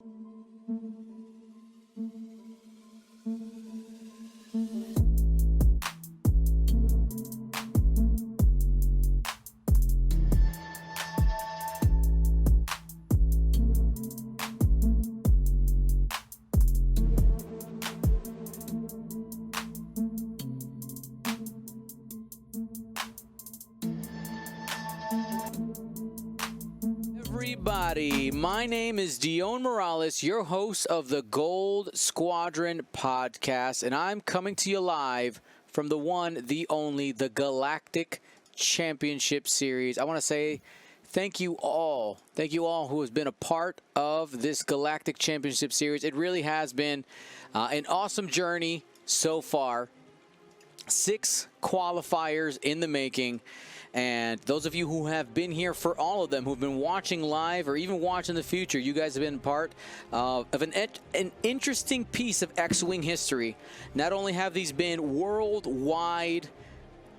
Everybody, my name is Dion Morales, your host of the Gold Squadron podcast, and I'm coming to you live from the one, the only, the Galactic Championship Series. I want to say thank you all who has been a part of this Galactic Championship Series. It really has been an awesome journey so far. 6 qualifiers in the making. And those of you who have been here for all of them, who've been watching live or even watching the future, you guys have been part of an interesting piece of X-Wing history. Not only have these been worldwide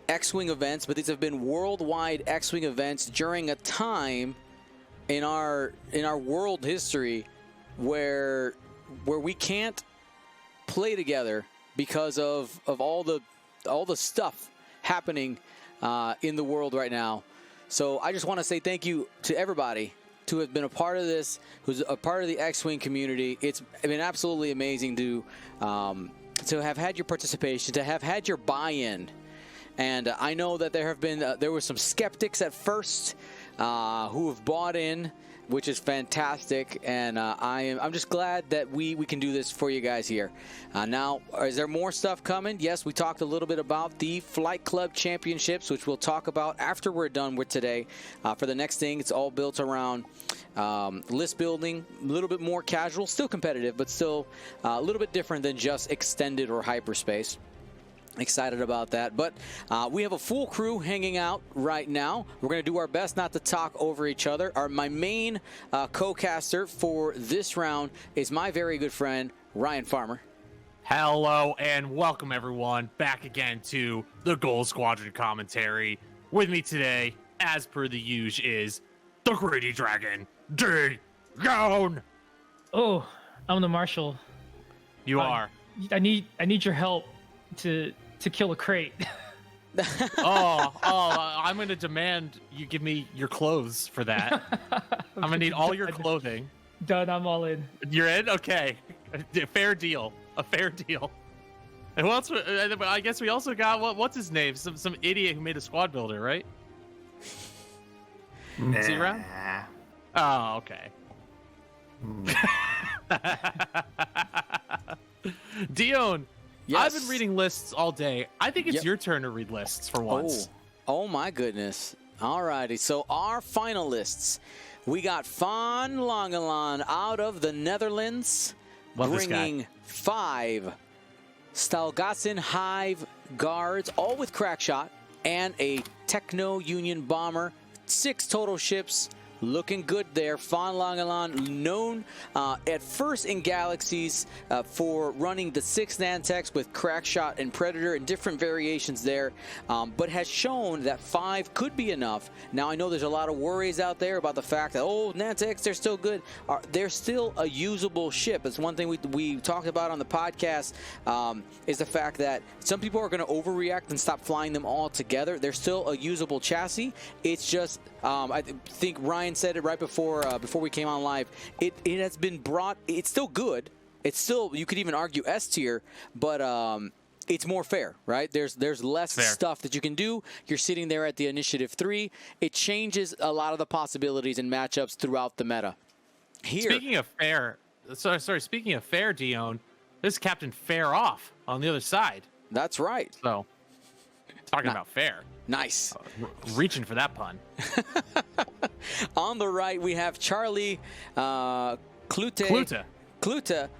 X-Wing events, but these have been worldwide X-Wing events during a time in our world history where we can't play together because of all the stuff happening in the world right now. So I just want to say thank you to everybody who has been a part of this, who's a part of the X-Wing community. It's been absolutely amazing to have had your participation, to have had your buy-in. And I know that there were some skeptics at first who have bought in, which is fantastic, and I'm just glad that we can do this for you guys here. Now, is there more stuff coming? Yes, we talked a little bit about the Flight Club Championships, which we'll talk about after we're done with today. For the next thing, it's all built around list building, a little bit more casual, still competitive, but still a little bit different than just extended or hyperspace. Excited about that, but we have a full crew hanging out right now. We're going to do our best not to talk over each other. My main co-caster for this round is my very good friend Ryan Farmer. Hello and welcome everyone back again to the Gold Squadron commentary. With me today, as per the usual, is the Greedy Dragon, Dion. Oh, I'm the Marshal. You are. I need your help to kill a crate. I'm going to demand you give me your clothes for that. I'm going to need all your clothing. Done, I'm all in. You're in? Okay. A fair deal. A fair deal. And who else? I guess we also got, what's his name? Some idiot who made a squad builder, right? Is he around? Oh, okay. Dion. Yes. I've been reading lists all day. I think it's your turn to read lists for once. Oh my goodness. Alrighty, so our finalists. We got Faan Langelaan out of the Netherlands, bringing 5 Stalgassin Hive guards, all with crackshot, and a Techno Union bomber. 6 total ships. Looking good there. Faan Langelaan, known at first in Galaxies for running the 6 Nantex with Crackshot and Predator and different variations there, but has shown that 5 could be enough. Now, I know there's a lot of worries out there about the fact that, Nantex, they're still good. They're still a usable ship. It's one thing we talked about on the podcast, is the fact that some people are going to overreact and stop flying them all together. They're still a usable chassis. It's just, I think Ryan said it right before we came on live. It has been brought. It's still good. It's still, you could even argue S tier, but it's more fair, right? There's less stuff that you can do. You're sitting there at the Initiative 3. It changes a lot of the possibilities and matchups throughout the meta. Here, speaking of fair, speaking of fair, Dion, this is Captain Fair Off on the other side. That's right. So, talking about fair. Nice. Reaching for that pun. On the right, we have Charlie Cloete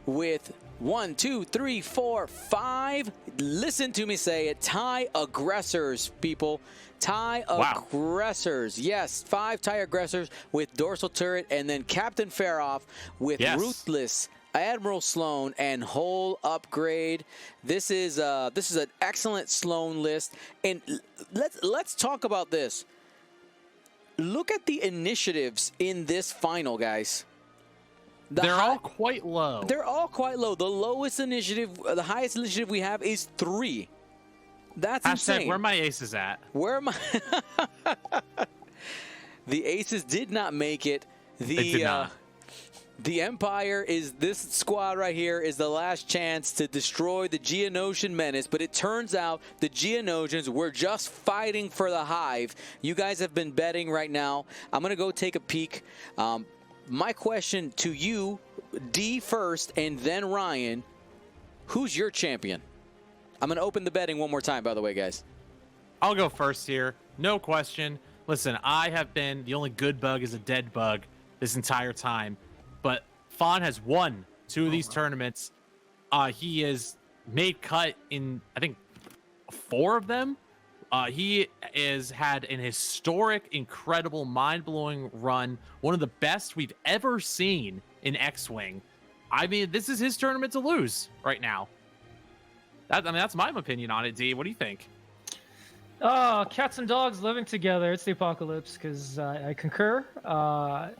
with 1, 2, 3, 4, 5. Listen to me say it. TIE aggressors, people. TIE aggressors. Yes, 5 TIE aggressors with dorsal turret, and then Captain Faroff with Ruthless, Admiral Sloan, and Hull upgrade. This is an excellent Sloan list, and let's talk about this. Look at the initiatives in this final, guys. They're all quite low. They're all quite low. The lowest initiative, the highest initiative we have is 3. That's insane. Where are my aces at? Where am I? The aces did not make it. They did not. The Empire is this squad right here is the last chance to destroy the Geonosian menace, but it turns out the Geonosians were just fighting for the hive. You guys have been betting right now. I'm going to go take a peek. My question to you, D first, and then Ryan, who's your champion? I'm going to open the betting one more time, by the way, guys. I'll go first here. No question. Listen, I have been the only good bug is a dead bug this entire time. But Faan has won 2 of these tournaments. He has made cut in, I think, 4 of them. He has had an historic, incredible, mind-blowing run. One of the best we've ever seen in X-Wing. I mean, this is his tournament to lose right now. That's my opinion on it, D. What do you think? Cats and dogs living together. It's the apocalypse, because I concur.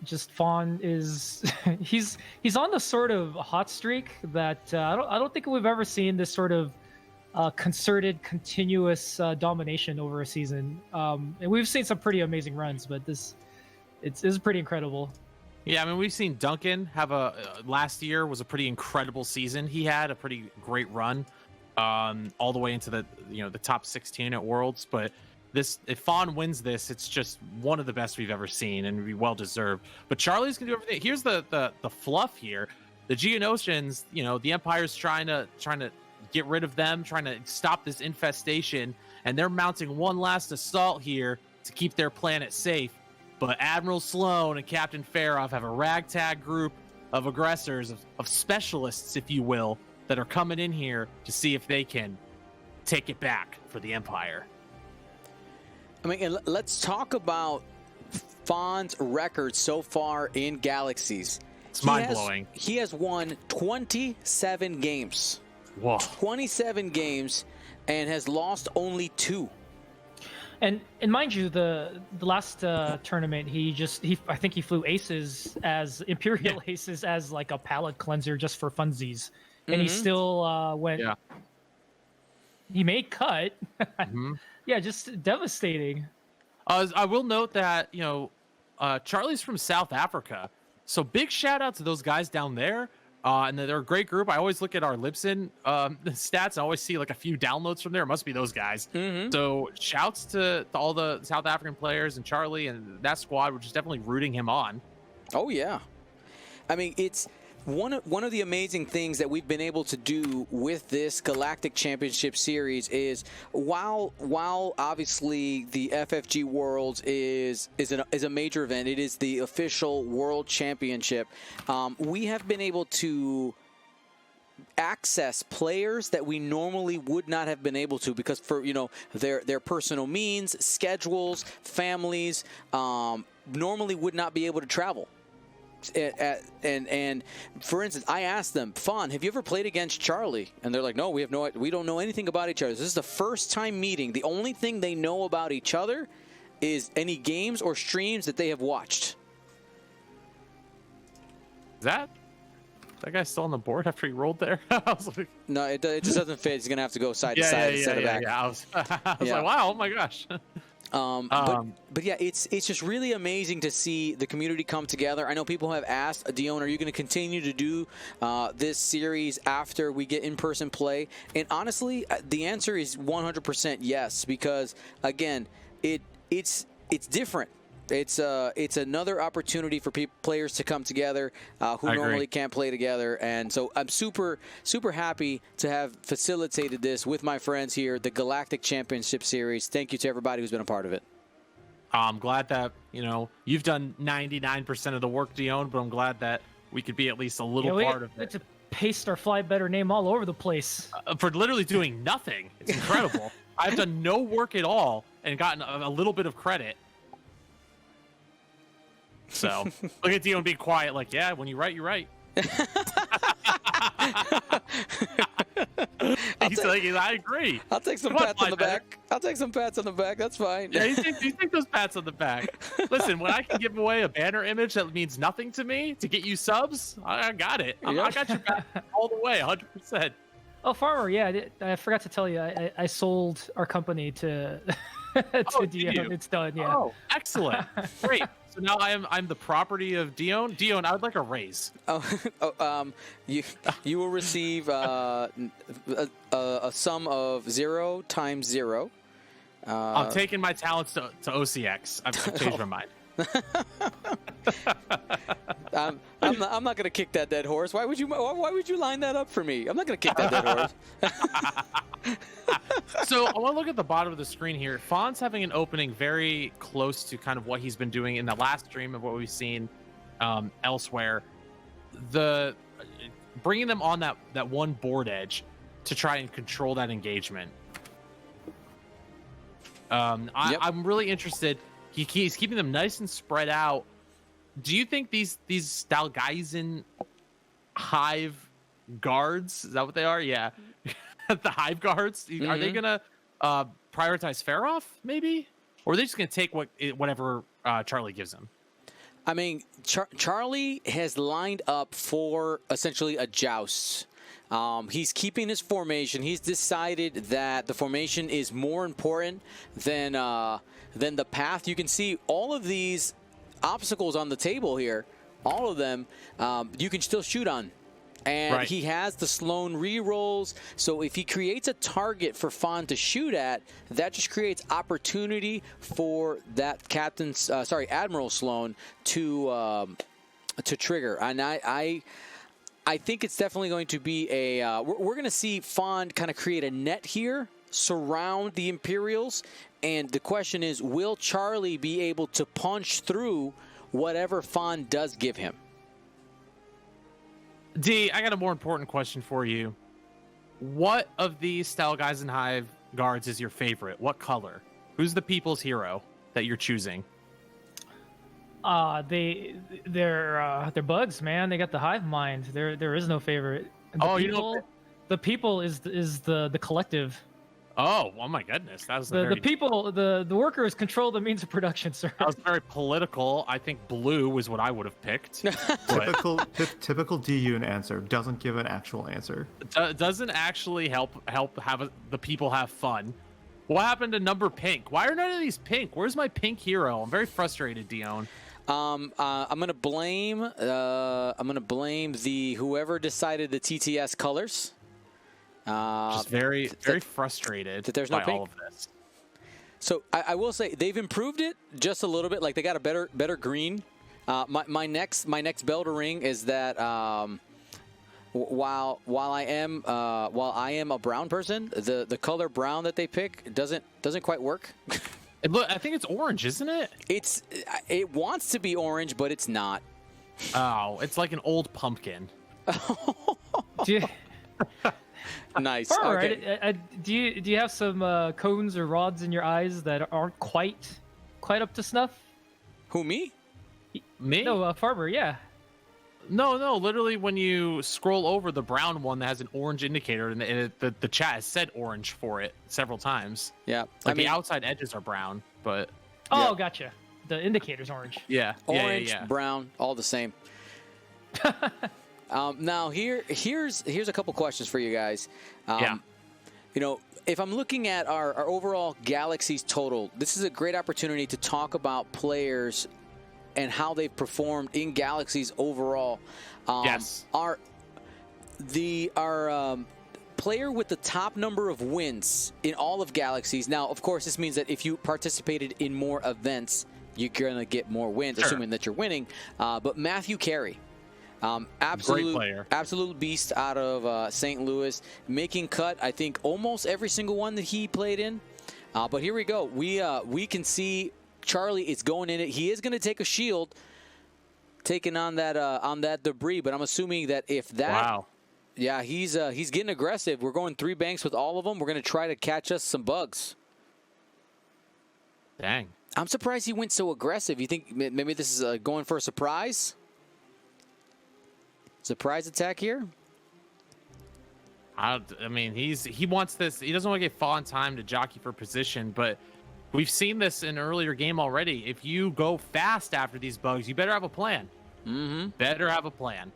Just Faan is he's on the sort of hot streak that I don't think we've ever seen this sort of concerted, continuous domination over a season. And we've seen some pretty amazing runs, but this is pretty incredible. Yeah, I mean, we've seen Duncan have last year was a pretty incredible season. He had a pretty great run. All the way into the top 16 at Worlds, but if Faan wins this, it's just one of the best we've ever seen, and it'd be well deserved. But Charlie's gonna do everything. Here's the fluff here: the Geonosians, the Empire's trying to get rid of them, trying to stop this infestation, and they're mounting one last assault here to keep their planet safe. But Admiral Sloan and Captain Farrow have a ragtag group of aggressors, of specialists, if you will, that are coming in here to see if they can take it back for the Empire. I mean, and let's talk about Faan's record so far in Galaxies. It's mind-blowing. He has won 27 games. Whoa. 27 games and has lost only 2. And mind you, the last tournament, I think he flew aces as Imperial aces as like a palate cleanser just for funsies. And he still went. Yeah. He made cut. Yeah, just devastating. I will note that Charlie's from South Africa, so big shout out to those guys down there. And they're a great group. I always look at our Libsyn stats. I always see like a few downloads from there. It must be those guys. So shouts to all the South African players and Charlie and that squad, which is definitely rooting him on. Oh yeah, I mean it's. One of the amazing things that we've been able to do with this Galactic Championship Series is while obviously the FFG Worlds is a major event, it is the official World Championship. We have been able to access players that we normally would not have been able to because for their personal means, schedules, families normally would not be able to travel. And for instance, I asked them, Faan, have you ever played against Charlie? And they're like, no, we don't know anything about each other. This is the first time meeting. The only thing they know about each other is any games or streams that they have watched. Is that guy still on the board after he rolled there? I was like, no, it just doesn't fit. He's gonna have to go side to side instead of back. I was like, wow, oh my gosh. But yeah, it's just really amazing to see the community come together. I know people have asked, Dion, are you going to continue to do this series after we get in-person play? And honestly, the answer is 100% yes, because again, it's different. It's another opportunity for players to come together who normally can't play together, and so I'm super happy to have facilitated this with my friends here, the Galactic Championship Series. Thank you to everybody who's been a part of it. I'm glad that you've done 99% of the work, Dion, but I'm glad that we could be at least a little part of it. To paste our Fly Better name all over the place for literally doing nothing. It's incredible. I've done no work at all and gotten a little bit of credit. So look at Dion being quiet, like, yeah, when you write, you write. I agree. I'll take some Come on, pats on the Flybetter. back. I'll take some pats on the back. That's fine. Yeah, you take those pats on the back. Listen, when I can give away a banner image that means nothing to me to get you subs, I got it. I got your back all the way, 100%. Oh, Farmer, yeah, I forgot to tell you, I sold our company to to Dion. It's done, yeah. Oh, excellent. Great. So now I'm the property of Dion. Dion, I would like a raise. You will receive a sum of 0 times 0. I'm taking my talents to OCX. I've changed my mind. I'm not gonna kick that dead horse. Why would you line that up for me? I'm not gonna kick that dead horse. So I want to look at the bottom of the screen here. Faan's having an opening very close to kind of what he's been doing in the last stream of what we've seen elsewhere. The bringing them on that one board edge to try and control that engagement. I'm really interested. He's keeping them nice and spread out. Do you think these Stalgeisen hive guards, is that what they are? Yeah. The hive guards, are they gonna prioritize Faroff maybe, or are they just gonna take whatever Charlie gives them? I mean, Charlie has lined up for essentially a joust. He's keeping his formation. He's decided that the formation is more important than the path. You can see all of these obstacles on the table here. All of them you can still shoot on. And he has the Sloan re-rolls, so if he creates a target for Faan to shoot at, that just creates opportunity for that Admiral Sloan to trigger. And I think it's definitely going to be a we're going to see Faan kind of create a net here, surround the Imperials, and the question is, will Charlie be able to punch through whatever Faan does give him? D, I got a more important question for you. What of these Stalgeisen Hive guards is your favorite? What color? Who's the people's hero that you're choosing? They're buds, man. They got the hive mind. There is no favorite. The people is the collective. Oh my goodness, that was the people. The workers control the means of production, sir. That was very political. I think blue was what I would have picked. Typical DU answer, doesn't give an actual answer. Doesn't actually help the people have fun. What happened to number pink? Why are none of these pink? Where's my pink hero? I'm very frustrated, Dion. I'm gonna blame the whoever decided the TTS colors. Just very frustrated that there's no by pink. all of this. So I will say they've improved it just a little bit. Like they got a better green. My next bell to ring is that while I am a brown person, the color brown that they pick doesn't quite work. Look, I think it's orange, isn't it? It wants to be orange, but it's not. Oh, it's like an old pumpkin. Nice. All okay. right. Do you have some cones or rods in your eyes that aren't quite up to snuff? Who, me? Me? No, Farmer. Yeah. No. Literally, when you scroll over the brown one that has an orange indicator, and the chat has said orange for it several times. Yeah. Like the outside edges are brown, but. Oh, gotcha. The indicator's orange. Yeah. Orange, brown, all the same. Now here's a couple questions for you guys. You know, if I'm looking at our overall Galaxies total, this is a great opportunity to talk about players and how they've performed in Galaxies overall. Yes. Our player with the top number of wins in all of Galaxies. Now, of course, this means that if you participated in more events, you're gonna get more wins, assuming that you're winning. But Matthew Carey. Great player. Absolute beast out of St. Louis, making cut, I think, almost every single one that he played in. But here we go. We can see Charlie is going in it. He is going to take a shield, taking on that debris. But I'm assuming that if that, wow, yeah, he's getting aggressive. We're going 3 banks with all of them. We're going to try to catch us some bugs. Dang. I'm surprised he went so aggressive. You think maybe this is going for a surprise? Surprise attack here? I mean, he wants this. He doesn't want to get Faan time to jockey for position, but we've seen this in an earlier game already. If you go fast after these bugs, you better have a plan. Mm-hmm. Better have a plan.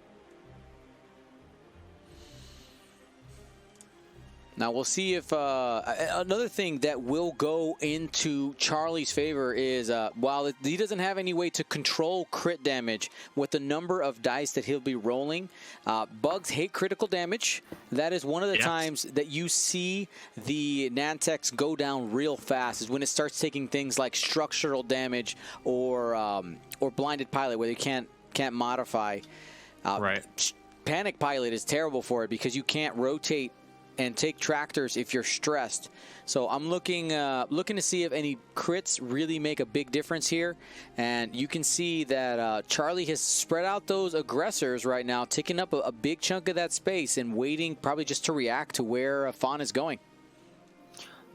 Now we'll see if another thing that will go into Charlie's favor is while he doesn't have any way to control crit damage with the number of dice that he'll be rolling, bugs hate critical damage. That is one of the times that you see the Nantex go down real fast is when it starts taking things like structural damage or blinded pilot where you can't modify. Right. Panic pilot is terrible for it because you can't rotate and take tractors if you're stressed. So I'm looking to see if any crits really make a big difference here. And you can see that Charlie has spread out those aggressors right now, taking up a big chunk of that space and waiting probably just to react to where Faan is going.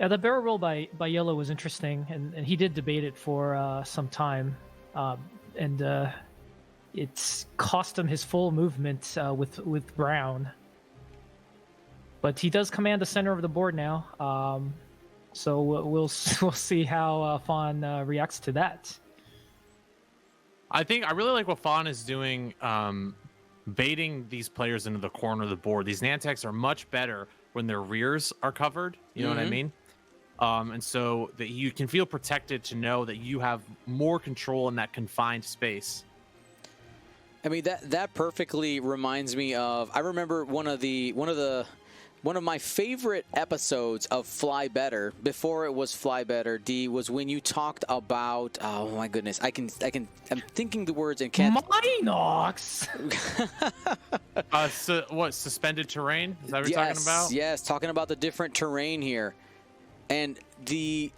Yeah, the barrel roll by Yellow was interesting, and he did debate it for some time. And it's cost him his full movement with Brown. But he does command the center of the board now, so we'll see how Faan reacts to that. I really like what Faan is doing, baiting these players into the corner of the board. These Nantex are much better when their rears are covered. You know what I mean? And so that you can feel protected to know that you have more control in that confined space. I mean that perfectly reminds me of. I remember one of my favorite episodes of Fly Better, before it was Fly Better, D, was when you talked about, oh my goodness, I'm thinking the words and can't. Minox! Suspended terrain? Is that what you're talking about? Yes, talking about the different terrain here. And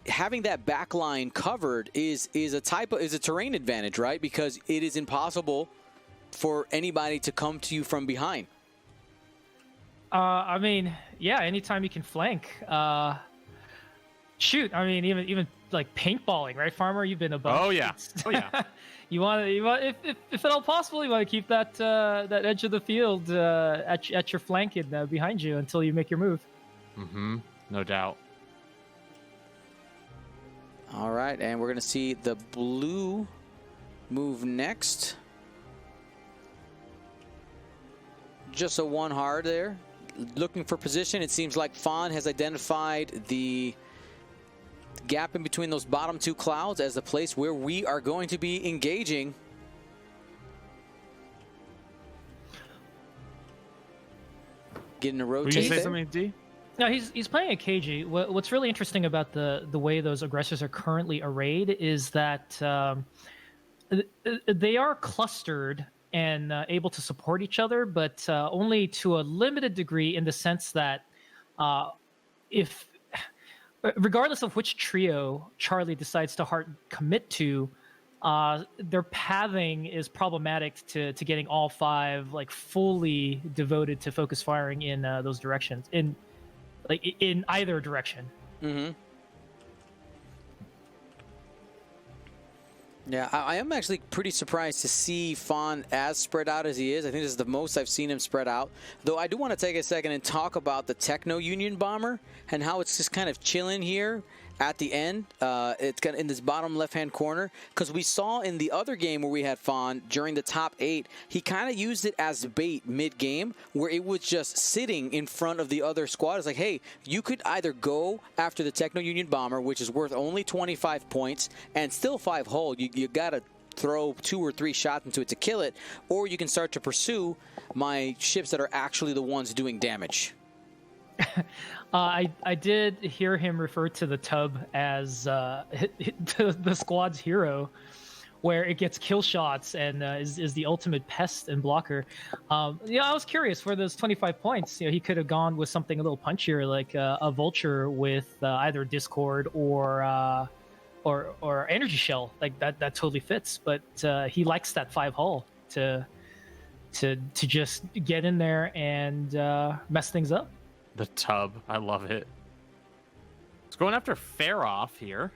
having that back line covered is a terrain advantage, right? Because it is impossible for anybody to come to you from behind. I mean, yeah, anytime you can flank. Shoot, I mean, even like paintballing, right, Farmer? You've been above. Oh yeah, oh yeah. you want if at all possible, you want to keep that edge of the field at your flank and behind you until you make your move. Mm-hmm. No doubt. All right, and we're gonna see the blue move next. Just a one hard there. Looking for position. It seems like Faan has identified the gap in between those bottom two clouds as the place where we are going to be engaging. Getting a rotate. Will you say something, D? No, he's playing a KG. What's really interesting about the way those aggressors are currently arrayed is that they are clustered and able to support each other, but only to a limited degree in the sense that regardless of which trio Charlie decides to hard commit to, their pathing is problematic to getting all five like fully devoted to focus firing in those directions, in either direction. Mm-hmm. Yeah, I am actually pretty surprised to see Faan as spread out as he is. I think this is the most I've seen him spread out. Though I do want to take a second and talk about the Techno Union Bomber and how it's just kind of chilling here at the end. It's kind of in this bottom left-hand corner, because we saw in the other game where we had Faan during the top 8, he kind of used it as bait mid-game, where it was just sitting in front of the other squad. It's like, hey, you could either go after the Techno Union Bomber, which is worth only 25 points and still 5 hull. You got to throw 2 or 3 shots into it to kill it, or you can start to pursue my ships that are actually the ones doing damage. I did hear him refer to the tub as the squad's hero, where it gets kill shots and is the ultimate pest and blocker. I was curious for those 25 points. He could have gone with something a little punchier, like a vulture with either Discord or energy shell. Like that totally fits. But he likes that 5 hull to just get in there and mess things up. The tub. I love it. It's going after Faroff here.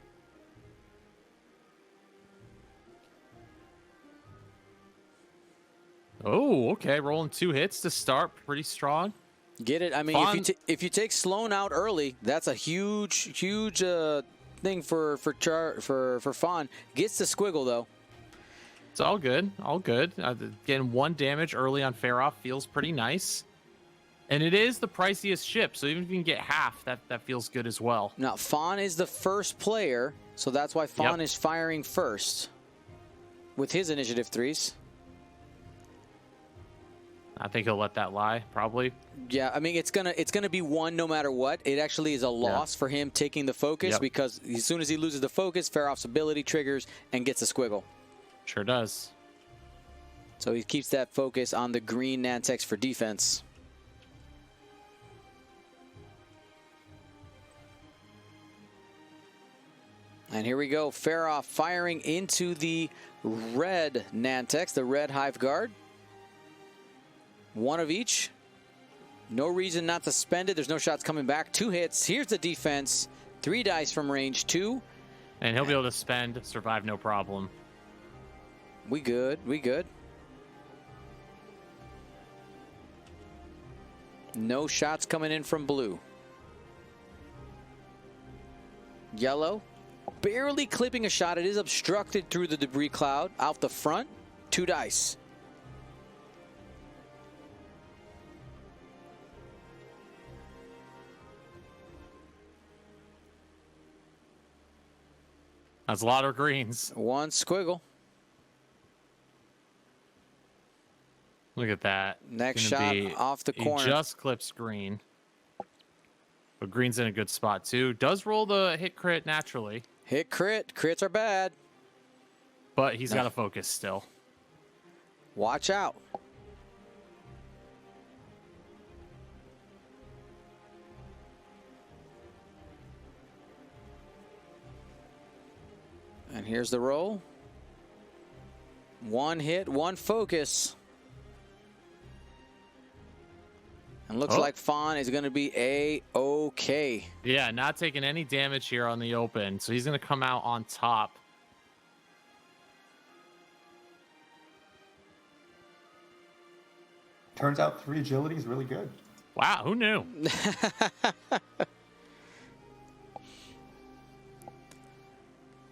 Oh, okay. Rolling 2 hits to start. Pretty strong. Get it? I mean, if you take Sloan out early, that's a huge thing for Faan. Gets the squiggle though. It's all good, all good. Getting 1 damage early on Fair-Off feels pretty nice. And it is the priciest ship, so even if you can get half, that feels good as well. Now, Faan is the first player, so that's why Faan is firing first with his initiative 3s. I think he'll let that lie, probably. Yeah, I mean, it's gonna be 1 no matter what. It actually is a loss for him taking the focus because as soon as he loses the focus, Fair-Off's ability triggers and gets a squiggle. Sure does. So he keeps that focus on the green Nantex for defense. And here we go, Fair-Off firing into the red Nantex, the red Hive Guard. 1 of each. No reason not to spend it. There's no shots coming back. 2 hits. Here's the defense. 3 dice from range 2. And he'll be able to spend, survive no problem. We good. We good. No shots coming in from blue. Yellow. Barely clipping a shot. It is obstructed through the debris cloud. Out the front. 2 dice. That's a lot of greens. 1 squiggle. Look at that. Next shot off the corner. He just clips green. But green's in a good spot too. Does roll the hit crit naturally. Hit crit. Crits are bad. But he's got to focus still. Watch out. And here's the roll. 1 hit, 1 focus. And looks like Faan is going to be A-OK. Yeah, not taking any damage here on the open. So he's going to come out on top. Turns out 3 agility is really good. Wow, who knew?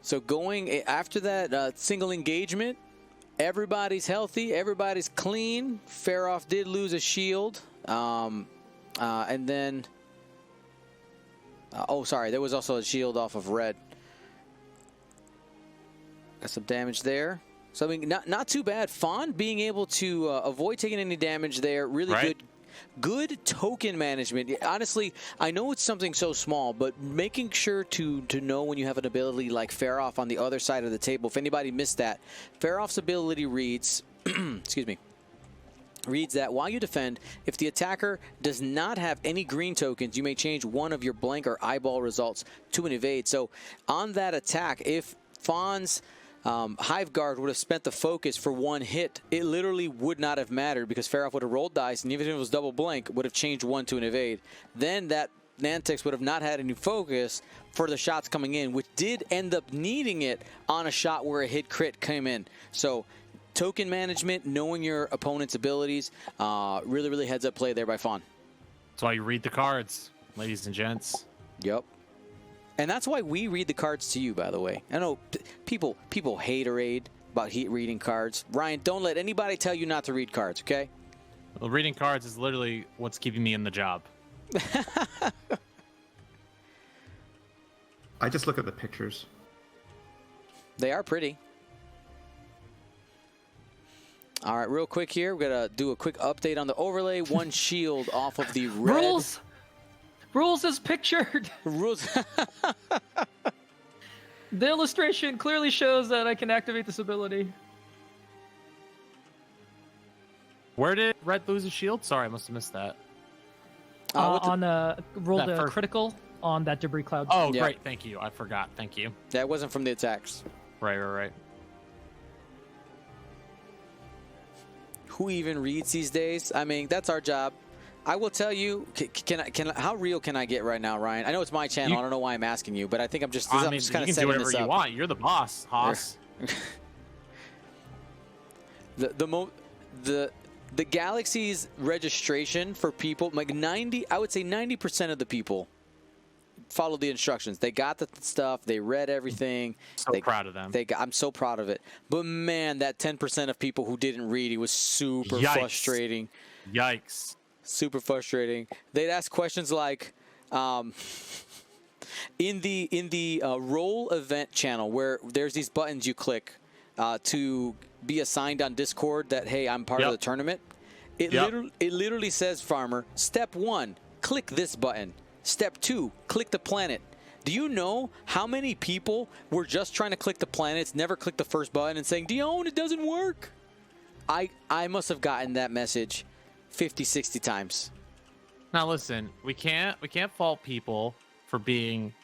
So going after that single engagement, everybody's healthy, everybody's clean. Fair-Off did lose a shield. And then, oh, sorry, there was also a shield off of red. Got some damage there. So, I mean, not too bad. Faan being able to avoid taking any damage there. Really good token management. Honestly, I know it's something so small, but making sure to know when you have an ability like Fair-Off on the other side of the table. If anybody missed that, Fair-Off's ability reads, excuse me, reads that while you defend, if the attacker does not have any green tokens, you may change 1 of your blank or eyeball results to an evade. So on that attack, if Faan's Hive Guard would have spent the focus for 1 hit, it literally would not have mattered because Fair-Off would have rolled dice, and even if it was double blank, would have changed 1 to an evade. Then that Nantex would have not had any focus for the shots coming in, which did end up needing it on a shot where a hit crit came in. So token management, knowing your opponent's abilities, really heads up play there by Faan. That's why you read the cards, ladies and gents. Yep. And that's why we read the cards to you, by the way. I know people haterade about reading cards. Ryan, don't let anybody tell you not to read cards, okay? Well, reading cards is literally what's keeping me in the job. I just look at the pictures. They are pretty. All right, real quick here, we're going to do a quick update on the overlay. 1 shield off of the red. Rules is pictured. Rules. The illustration clearly shows that I can activate this ability. Where did red lose a shield? Sorry, I must have missed that. Rolled a critical on that debris cloud. Oh, great. Thank you. I forgot. Thank you. That wasn't from the attacks. Right. Who even reads these days? I mean, that's our job. I will tell you, how real can I get right now, Ryan? I know it's my channel. I don't know why I'm asking you, but I think I'm just kind of setting this up. You can do whatever you want. You're the boss, Haas. the Galaxies registration for people, like I would say 90% of the people followed the instructions. They got the stuff. They read everything. Proud of them. I'm so proud of it. But man, that 10% of people who didn't read it was super frustrating. Yikes. Super frustrating. They'd ask questions like, in the role event channel where there's these buttons you click to be assigned on Discord that, hey, I'm part of the tournament. It literally says, Farmer, step 1, click this button. Step 2, click the planet. Do you know how many people were just trying to click the planets, never click the first button, and saying, Dion, it doesn't work? I must have gotten that message 50, 60 times. Now listen, we can't fault people for being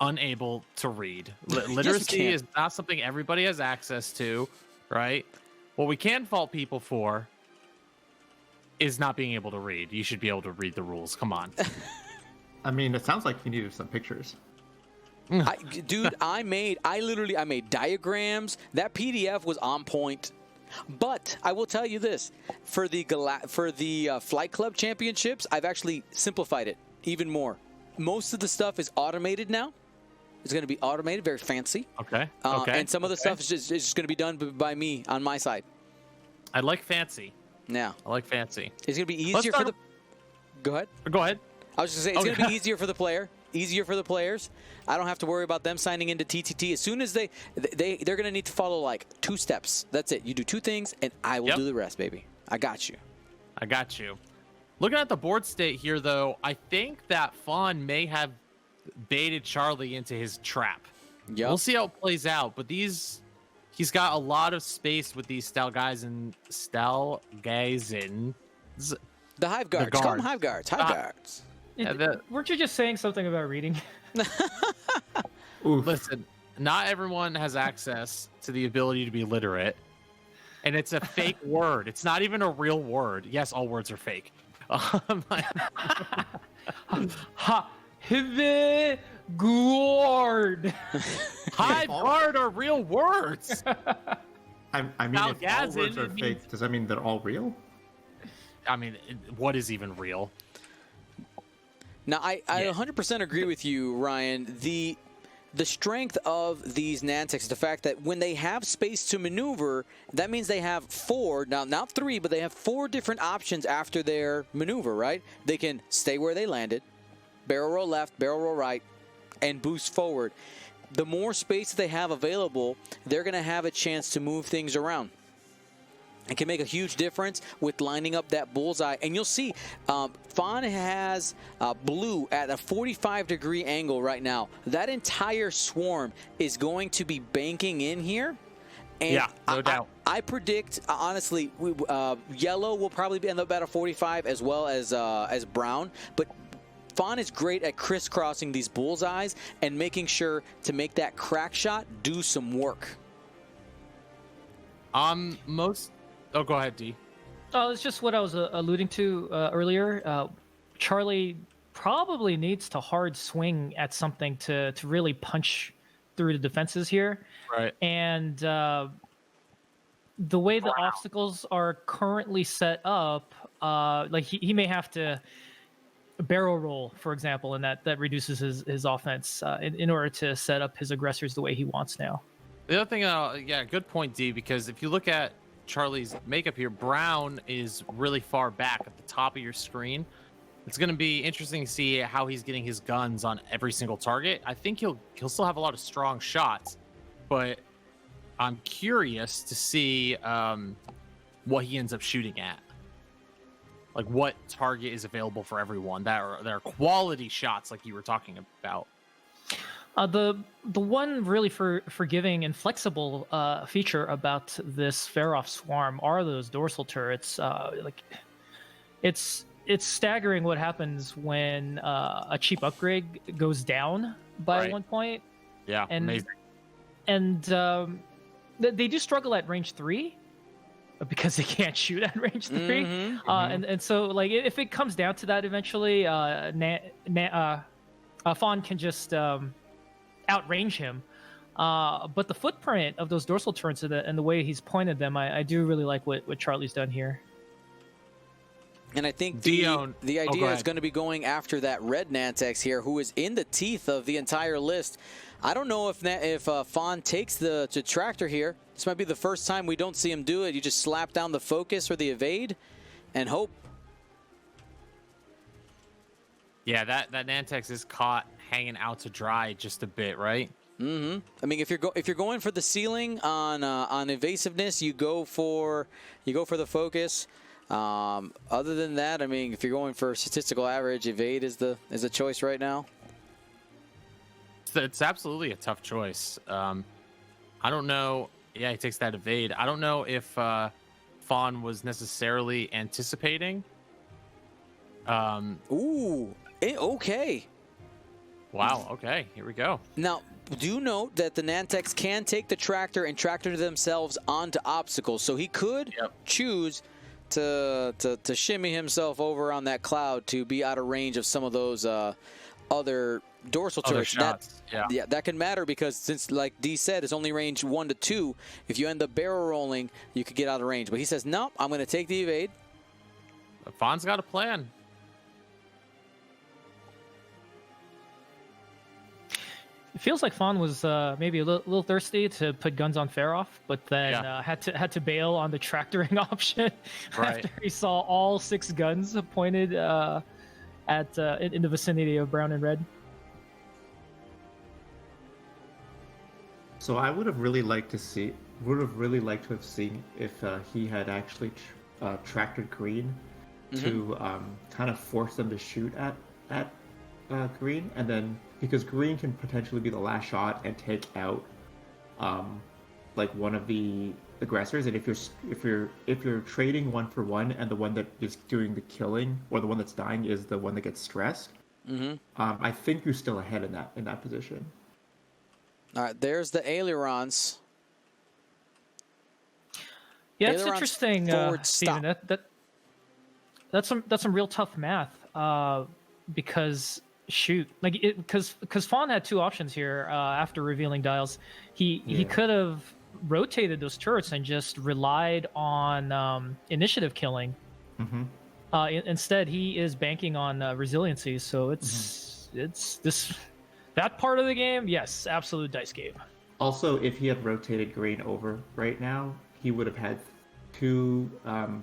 unable to read. Literacy is not something everybody has access to, right? What we can fault people for is not being able to read. You should be able to read the rules. Come on. I mean, it sounds like you needed some pictures. Dude, I made diagrams. That PDF was on point. But I will tell you this: for the Flight Club Championships, I've actually simplified it even more. Most of the stuff is automated now. It's going to be automated, very fancy. Okay. And some of the stuff is just going to be done by me on my side. I like fancy. Yeah. I like fancy. It's going to be easier for the. Go ahead. Go ahead. I was just going to say, it's going to be easier for the player, easier for the players. I don't have to worry about them signing into TTT. As soon as they're going to need to follow like 2 steps. That's it. You do 2 things, and I will do the rest, baby. I got you. I got you. Looking at the board state here, though, I think that Faan may have baited Charlie into his trap. Yep. We'll see how it plays out, but he's got a lot of space with these Stelgeisen. The Hive Guards. Call them Hive Guards. Hive Guards. Weren't you just saying something about reading? Listen, not everyone has access to the ability to be literate, and it's a fake word. It's not even a real word. Yes, all words are fake. Hive Guard. Hive Guard are real words. I mean, if all words are fake, does that mean they're all real? I mean, what is even real? Now, I 100% agree with you, Ryan. The strength of these Nantex, the fact that when they have space to maneuver, that means they have 4, now not 3, but they have 4 different options after their maneuver, right? They can stay where they landed, barrel roll left, barrel roll right, and boost forward. The more space they have available, they're going to have a chance to move things around. It can make a huge difference with lining up that bullseye. And you'll see, Faan has blue at a 45-degree angle right now. That entire swarm is going to be banking in here. And yeah, no doubt. I predict, honestly, yellow will probably end up at a 45 as well as brown. But Faan is great at crisscrossing these bullseyes and making sure to make that crack shot do some work. Oh, go ahead, D. Oh, it's just what I was alluding to earlier. Charlie probably needs to hard swing at something to really punch through the defenses here. Right. And the way the obstacles are currently set up, like he may have to barrel roll, for example, and that reduces his offense in order to set up his aggressors the way he wants now. The other thing, yeah, good point, D, because if you look at Charlie's makeup here, brown is really far back at the top of your screen. It's going to be interesting to see how he's getting his guns on every single target. I think he'll still have a lot of strong shots, but I'm curious to see what he ends up shooting at. Like what target is available for everyone that are quality shots like you were talking about. The one really forgiving and flexible feature about this Faroff swarm are those dorsal turrets. Like it's staggering what happens when a cheap upgrade goes down by 1 point. Yeah, and, amazing. And they do struggle at range 3 because they can't shoot at range 3. And so like if it comes down to that eventually, Faan can just outrange him. But the footprint of those dorsal turrets and the way he's pointed them, I do really like what Charlie's done here. And I think Dion, the go idea is ahead. going to be going after that red Nantex here, who is in the teeth of the entire list. I don't know if Faan takes the tractor here. This might be the first time we don't see him do it. You just slap down the focus or the evade and hope. Yeah, that Nantex is caught hanging out to dry just a bit, right? Mm-hmm. I mean, if you're going for the ceiling on evasiveness, you go for the focus. Other than that, I mean, if you're going for statistical average, evade is the choice right now. It's absolutely a tough choice. I don't know. Yeah, he takes that evade. I don't know if Faan was necessarily anticipating. Okay. Wow. Okay, here we go. Now, do note that the Nantex can take the tractor and tractor themselves onto obstacles, so he could choose to shimmy himself over on that cloud to be out of range of some of those other dorsal turrets. Shots. That can matter because since, like D said, it's only range 1 to 2. If you end up barrel rolling, you could get out of range. But he says, no, I'm going to take the evade. Faan's got a plan. It feels like Faan was maybe a little thirsty to put guns on Faroff, but then had to bail on the tractoring option after he saw all 6 guns pointed in the vicinity of brown and red. So I would have really liked to have seen if he had actually tractored green to kind of force them to shoot at green, and then because green can potentially be the last shot and take out like one of the aggressors, and if you're trading 1 for 1 and the one that is doing the killing or the one that's dying is the one that gets stressed, I think you're still ahead in that position. All right, there's the ailerons. Yeah, it's Ailerons interesting, forward Steven. stop. That's some real tough math because because Faan had 2 options here after revealing dials. He could have rotated those turrets and just relied on initiative killing. Instead, he is banking on resiliency. So it's that part of the game. Yes, absolute dice game. Also, if he had rotated green over right now, he would have had 2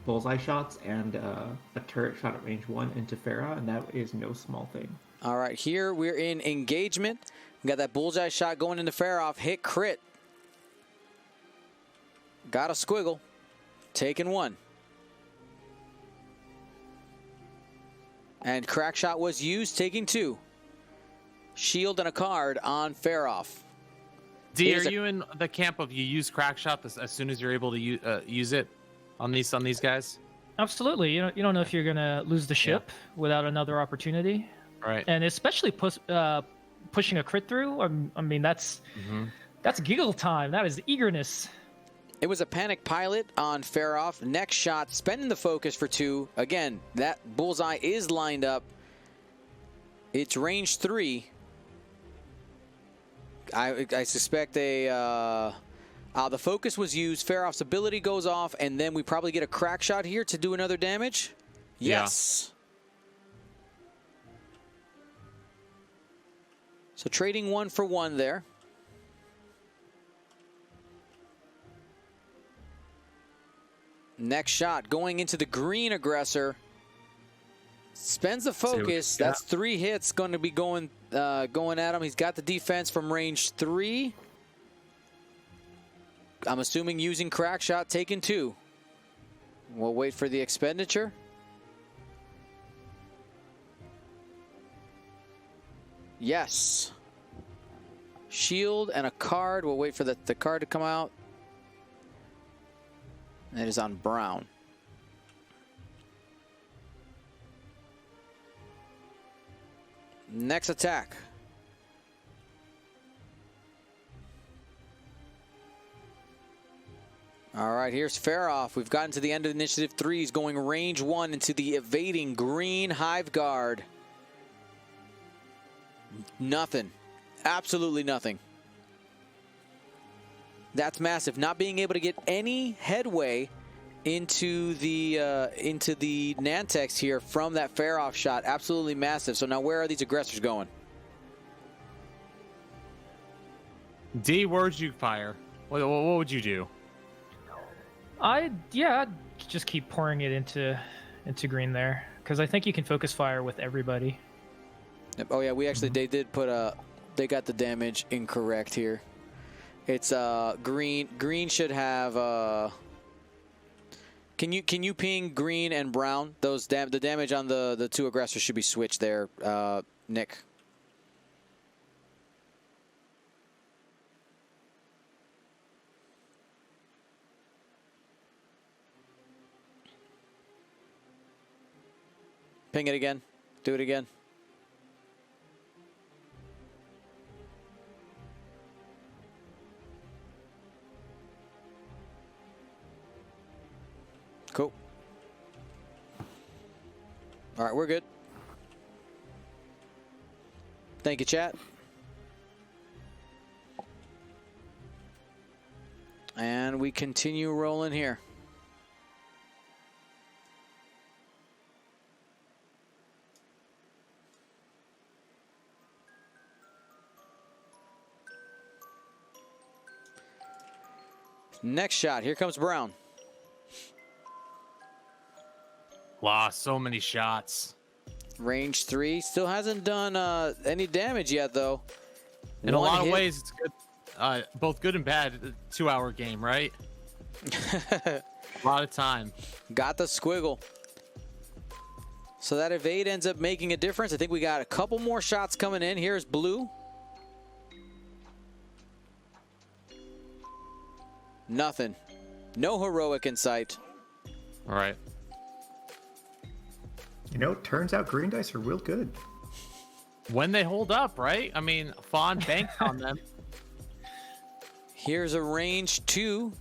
bullseye shots and a turret shot at range 1 into Farah, and that is no small thing. All right, here we're in engagement. We got that bullseye shot going into Faroff. Hit crit. Got a squiggle. Taking 1. And crack shot was used, taking 2. Shield and a card on Faroff. D, are you in the camp of you use crack shot as soon as you're able to use it on these guys? Absolutely. You don't know if you're gonna lose the ship without another opportunity. Right. And especially pushing a crit through. I mean, that's giggle time. That is eagerness. It was a panic pilot on Faroff. Next shot, spending the focus for 2. Again, that bullseye is lined up. It's range 3. I suspect the focus was used. Faroff's ability goes off, and then we probably get a crack shot here to do another damage. Yes. So trading 1 for 1 there. Next shot going into the green aggressor. Spends the focus. That's 3 hits going to be going at him. He's got the defense from range 3. I'm assuming using crack shot, taking 2. We'll wait for the expenditure. Yes. Shield and a card. We'll wait for the card to come out. It is on Brown. Next attack. All right, here's Faroff. We've gotten to the end of initiative 3. He's going range 1 into the evading green Hive Guard. Nothing. Absolutely nothing. That's massive. Not being able to get any headway into the Nantex here from that fair-off shot. Absolutely massive. So now where are these aggressors going? D, where would you fire? What would you do? I'd just keep pouring it into green there, because I think you can focus fire with everybody. Yep. Oh yeah, we actually they did put they got the damage incorrect here. It's green. Green should have. Can you ping green and brown? Those the damage on the two aggressors should be switched there, Nick. Ping it again. Do it again. Cool. All right, we're good. Thank you, chat. And we continue rolling here. Next shot. Here comes Brown. Wow, so many shots. Range 3. Still hasn't done any damage yet, though. In a lot of ways, it's good. Both good and bad. 2-hour game, right? A lot of time. Got the squiggle. So that evade ends up making a difference. I think we got a couple more shots coming in. Here's blue. Nothing. No heroic in sight. All right. You know, it turns out green dice are real good. When they hold up, right? I mean, Faan banked on them. Here's a range 2.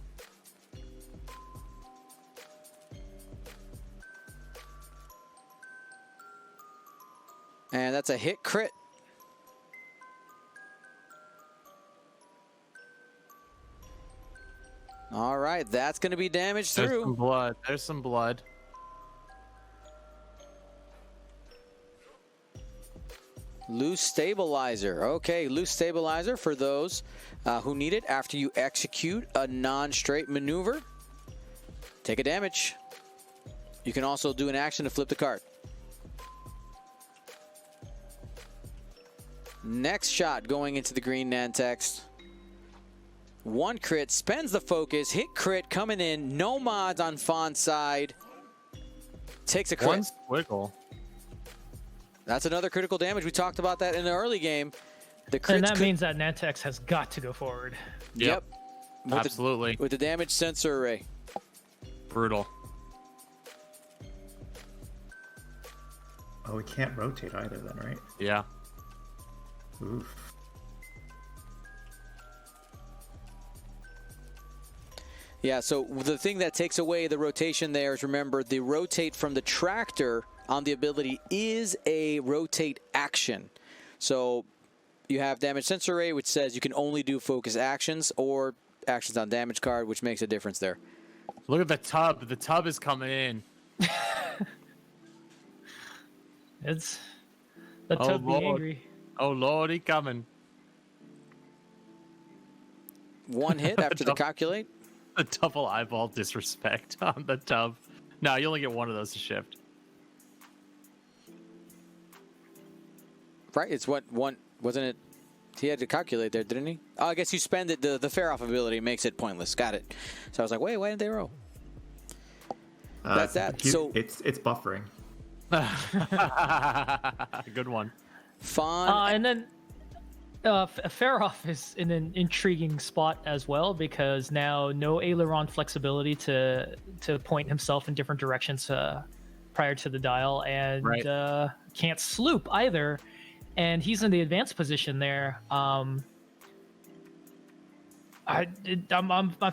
And that's a hit crit. All right, that's going to be damaged There's through. some blood. There's some blood. Loose stabilizer. Okay, loose stabilizer for those who need it after you execute a non-straight maneuver. Take a damage. You can also do an action to flip the card. Next shot going into the green Nantex. 1 crit, spends the focus, hit crit coming in, no mods on Faan's side. Takes a crit. 1 squiggle. That's another critical damage. We talked about that in the early game. The crits And that means that Nantex has got to go forward. Yep. With Absolutely. with the damage sensor array. Brutal. Oh, we can't rotate either then, right? Yeah. Oof. Yeah, so the thing that takes away the rotation there is, remember, the rotate from the tractor on the ability is a rotate action. So you have damage sensor array, which says you can only do focus actions or actions on damage card, which makes a difference there. Look at the tub. The tub is coming in. It's the tub be angry. Oh, Lord, he coming. 1 hit after the calculate. The double eyeball disrespect on the tub. No, you only get 1 of those to shift. Right, it's what one, wasn't it? He had to calculate there, didn't he? Oh, I guess you spend it. The fair off ability makes it pointless. Got it. So I was like, wait, why didn't they roll? That's that. So it's buffering. Good one. Faan. And then Faroff is in an intriguing spot as well, because now no aileron flexibility to point himself in different directions prior to the dial, and Right. Can't sloop either, and he's in the advanced position there. I'm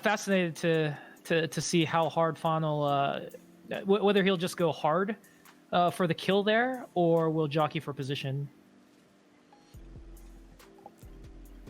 fascinated to see how hard Faan will, whether he'll just go hard for the kill there, or will jockey for position.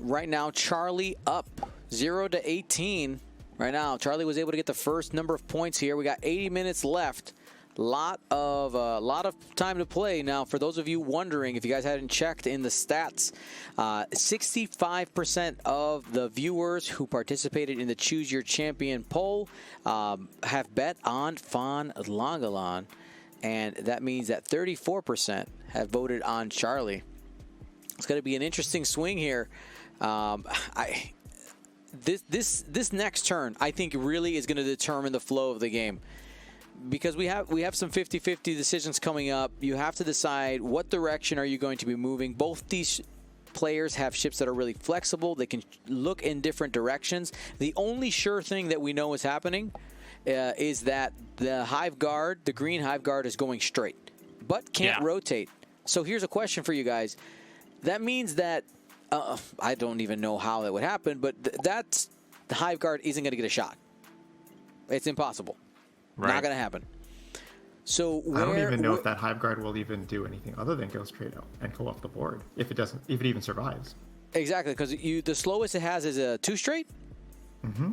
Right now, Charlie up 0 to 18. Right now, Charlie was able to get the first number of points here. We got 80 minutes left. Lot of time to play. Now, for those of you wondering, if you guys hadn't checked in the stats, 65% of the viewers who participated in the Choose Your Champion poll have bet on Faan Langelaan, and that means that 34% have voted on Charlie. It's going to be an interesting swing here. This next turn, I think, really is going to determine the flow of the game. Because we have some 50-50 decisions coming up. You have to decide what direction are you going to be moving. Both these players have ships that are really flexible. They can look in different directions. The only sure thing that we know is happening is that the Hive Guard, the green Hive Guard, is going straight, but can't rotate. So here's a question for you guys. That means that I don't even know how that would happen, but that's the Hive Guard isn't going to get a shot. It's impossible. Right. Not going to happen. So I don't even know if that Hive Guard will even do anything other than go straight out and go off the board if it even survives. Exactly, because the slowest it has is a 2 straight. Mm-hmm.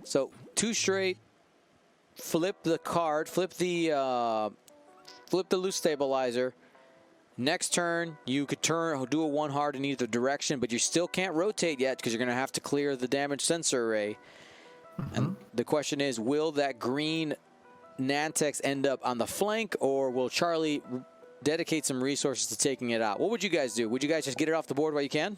So 2 straight. Flip the card. Flip the loose stabilizer. Next turn, you could do a 1 hard in either direction, but you still can't rotate yet because you're going to have to clear the damage sensor array. Mm-hmm. And the question is, will that green Nantex end up on the flank, or will Charlie dedicate some resources to taking it out? What would you guys do? Would you guys just get it off the board while you can?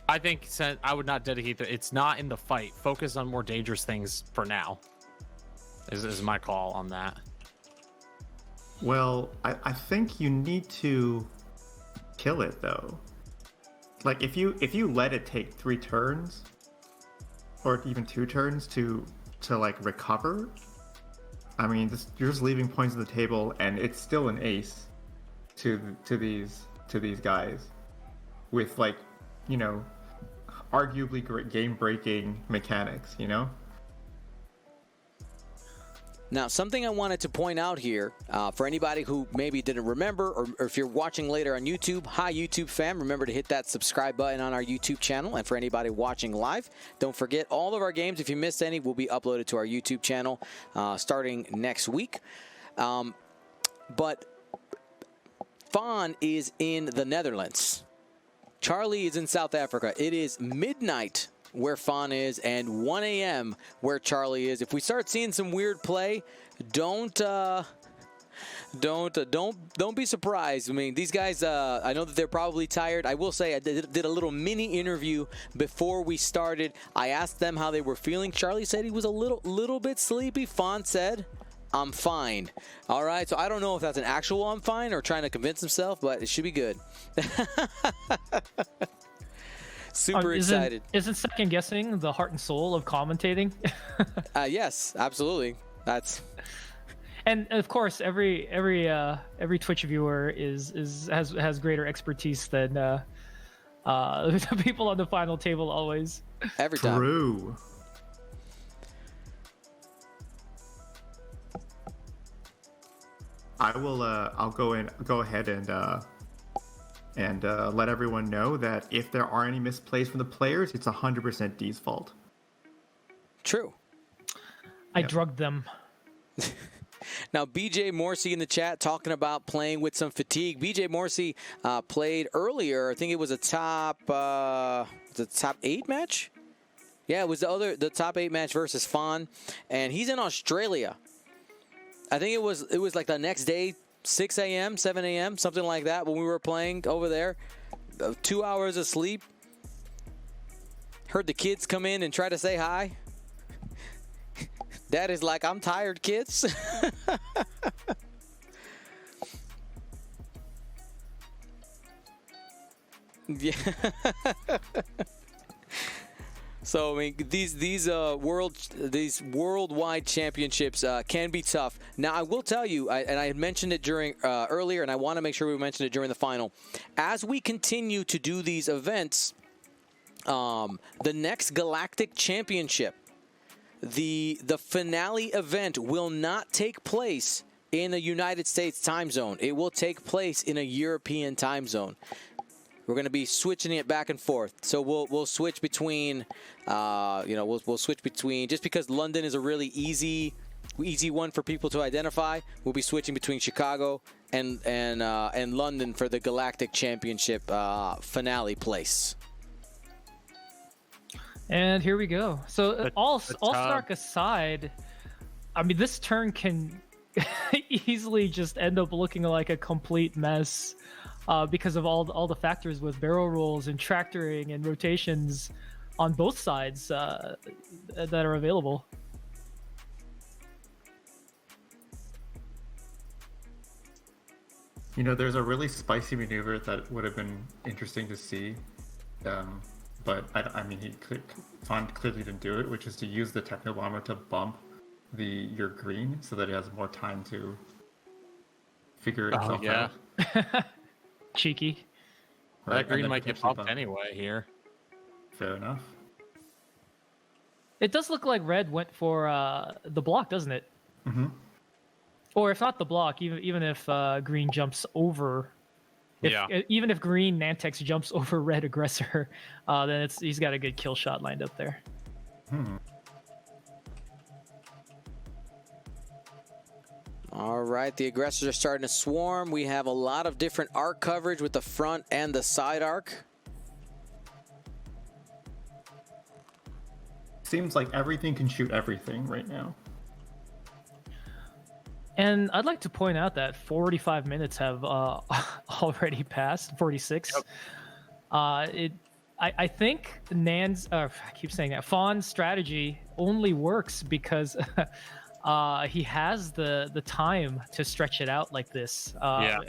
I think I would not dedicate it's not in the fight. Focus on more dangerous things for now. Is my call on that. Well, I think you need to kill it though. Like if you let it take 3 turns, or even 2 turns to like recover, I mean, you're just leaving points on the table, and it's still an ace to these guys with, like, you know, arguably great game-breaking mechanics, you know. Now, something I wanted to point out here, for anybody who maybe didn't remember, or if you're watching later on YouTube, hi YouTube fam, remember to hit that subscribe button on our YouTube channel. And for anybody watching live, don't forget all of our games, if you missed any, will be uploaded to our YouTube channel starting next week. But Faan is in the Netherlands. Charlie is in South Africa. It is midnight where Faan is and 1 a.m. where Charlie is. If we start seeing some weird play, don't be surprised. I mean, these guys, I know that they're probably tired. I will say I did a little mini interview before we started. I asked them how they were feeling. Charlie said he was a little bit sleepy. Faan said, I'm fine. All right, so I don't know if that's an actual I'm fine or trying to convince himself, but it should be good. Super excited. Isn't second guessing the heart and soul of commentating? Yes, absolutely. And of course, every Twitch viewer has greater expertise than the people on the final table always. Every time. True. I will. I'll go ahead and let everyone know that if there are any misplays from the players, it's 100% D's fault. True. I drugged them. Now, BJ Morsey in the chat talking about playing with some fatigue. BJ Morsey played earlier. I think it was a top 8 match. Yeah, it was the top 8 match versus Faan, and he's in Australia. I think it was like the next day, 6 a.m., 7 a.m., something like that when we were playing over there. 2 hours of sleep. Heard the kids come in and try to say hi. Dad is like, I'm tired, kids. Yeah. So I mean, these worldwide championships can be tough. Now I will tell you, and I had mentioned it during earlier, and I want to make sure we mentioned it during the final. As we continue to do these events, the next Galactic Championship, the finale event will not take place in a United States time zone. It will take place in a European time zone. We're going to be switching it back and forth. So we'll switch between, we'll switch between, just because London is a really easy one for people to identify. We'll be switching between Chicago and London for the Galactic Championship finale place. And here we go. So all snark aside, I mean, this turn can easily just end up looking like a complete mess because of all the factors with barrel rolls and tractoring and rotations on both sides that are available. You know, there's a really spicy maneuver that would have been interesting to see, but I mean, Faan clearly didn't do it, which is to use the Techno Bomber to bump your green so that it has more time to figure itself out. Cheeky. Right, that green might get bumped bump. anyway here. Fair enough. It does look like red went for the block, doesn't it? Mm-hmm. Or if not the block, even if green jumps over, even if green Nantex jumps over red aggressor, then he's got a good kill shot lined up there. All right, the aggressors are starting to swarm. We have a lot of different arc coverage with the front and the side arc. Seems like everything can shoot everything right now. And I'd like to point out that 45 minutes have already passed, 46. Yep. I think I keep saying that, Faan's strategy only works because he has the time to stretch it out like this.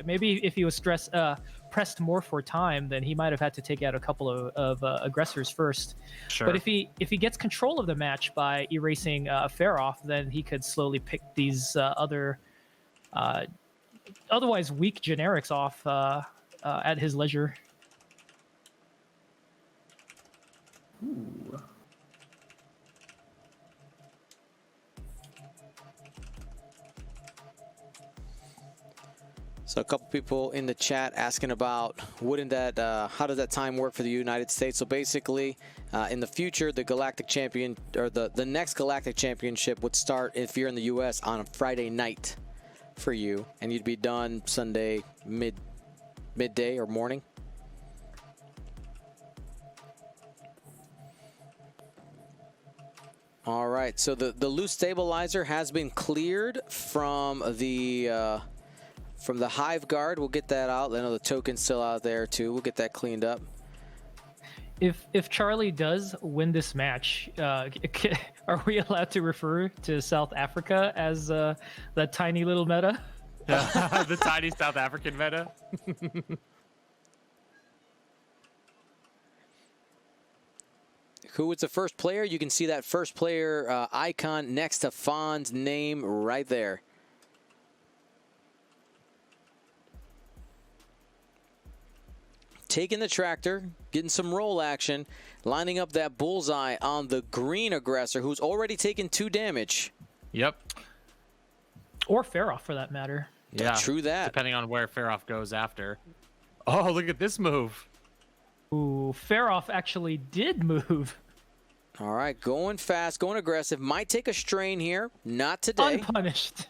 Maybe if he was pressed more for time, then he might have had to take out a couple of aggressors first. Sure. But if he gets control of the match by erasing Faroff, then he could slowly pick these other otherwise weak generics off at his leisure. Ooh. So a couple people in the chat asking about how does that time work for the United States? So basically, in the future, the Galactic Champion or the next Galactic Championship would start if you're in the U.S. on a Friday night for you, and you'd be done Sunday midday or morning. All right, so the loose stabilizer has been cleared from the Hive Guard. We'll get that out. I know the token's still out there too. We'll get that cleaned up. If Charlie does win this match, are we allowed to refer to South Africa as that tiny little meta? The tiny South African meta. Who is the first player? You can see that first player icon next to Faan's name right there. Taking the tractor, getting some roll action, lining up that bullseye on the green aggressor who's already taken 2 damage. Yep. Or Faroff, for that matter. Yeah, true that. Depending on where Faroff goes after. Oh, look at this move. Ooh, Faroff actually did move. All right, going fast, going aggressive. Might take a strain here. Not today. Unpunished.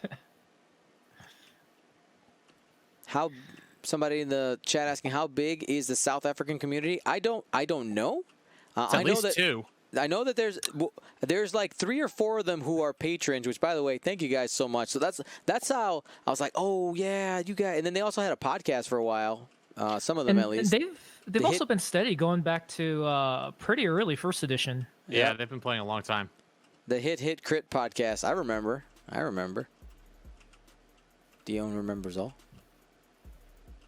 Somebody in the chat asking how big is the South African community? I don't know. At least 2. I know that there's like 3 or 4 of them who are patrons, which, by the way, thank you guys so much. So that's how I was like, oh yeah, you guys. And then they also had a podcast for a while. Some of them at least. They've also been steady going back to pretty early first edition. Yeah, Yep. they've been playing a long time. The Hit Crit podcast. I remember. Dion remembers all.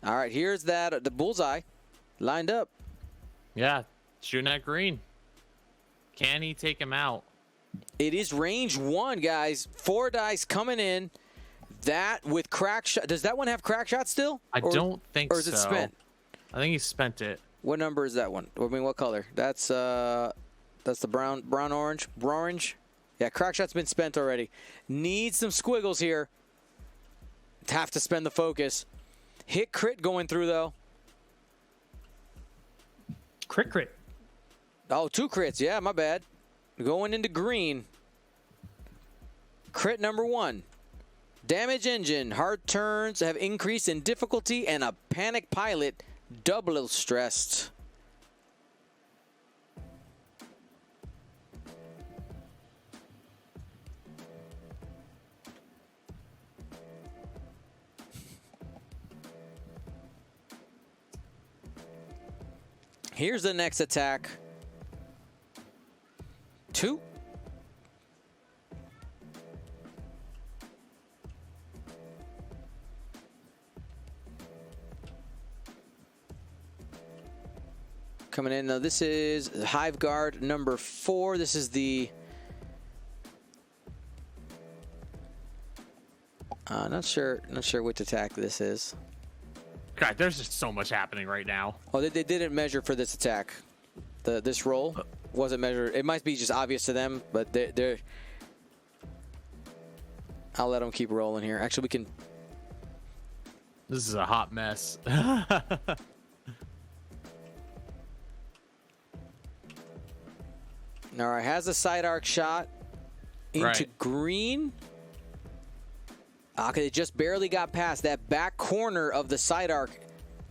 All right, here's the bullseye lined up. Yeah, shooting at green. Can he take him out? It is range 1, guys. 4 dice coming in. That with crack shot. Does that one have crack shot still? I don't think so. Or is it spent? I think he spent it. What number is that one? I mean, what color? That's the brown orange. Yeah, crack shot's been spent already. Needs some squiggles here. Have to spend the focus. Hit crit going through though. Crit. Oh, 2 crits. Yeah, my bad. Going into green. Crit number 1. Damage engine. Hard turns have increased in difficulty, and a panic pilot double stressed. Here's the next attack. 2. Coming in now, this is Hive Guard number 4. This is the not sure which attack this is. God, there's just so much happening right now. Oh, they didn't measure for this attack. This roll wasn't measured. It might be just obvious to them, but they're I'll let them keep rolling here. Actually, we can. This is a hot mess. All right, has a side arc shot into Right. green. Okay, it just barely got past that back corner of the side arc,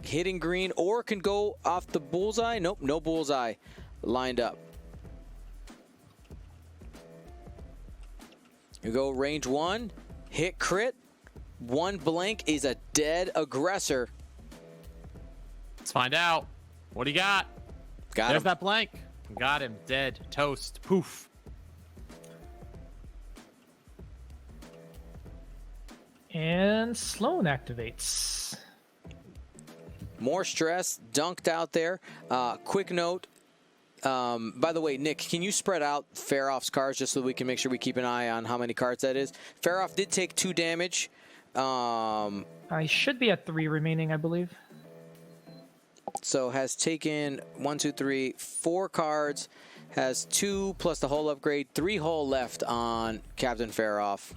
hitting green, or can go off the bullseye. Nope, no bullseye lined up. You go range 1, hit crit. 1 blank is a dead aggressor. Let's find out. What do you got? Got There's him. that blank. Got him. Dead. Toast. Poof. And Sloan activates. More stress dunked out there. Quick note. By the way, Nick, can you spread out Faroff's cards just so we can make sure we keep an eye on how many cards that is? Faroff did take 2 damage. I should be at 3 remaining, I believe. So has taken 1, 2, 3, 4 cards. Has 2 plus the hull upgrade. 3 hull left on Captain Faroff.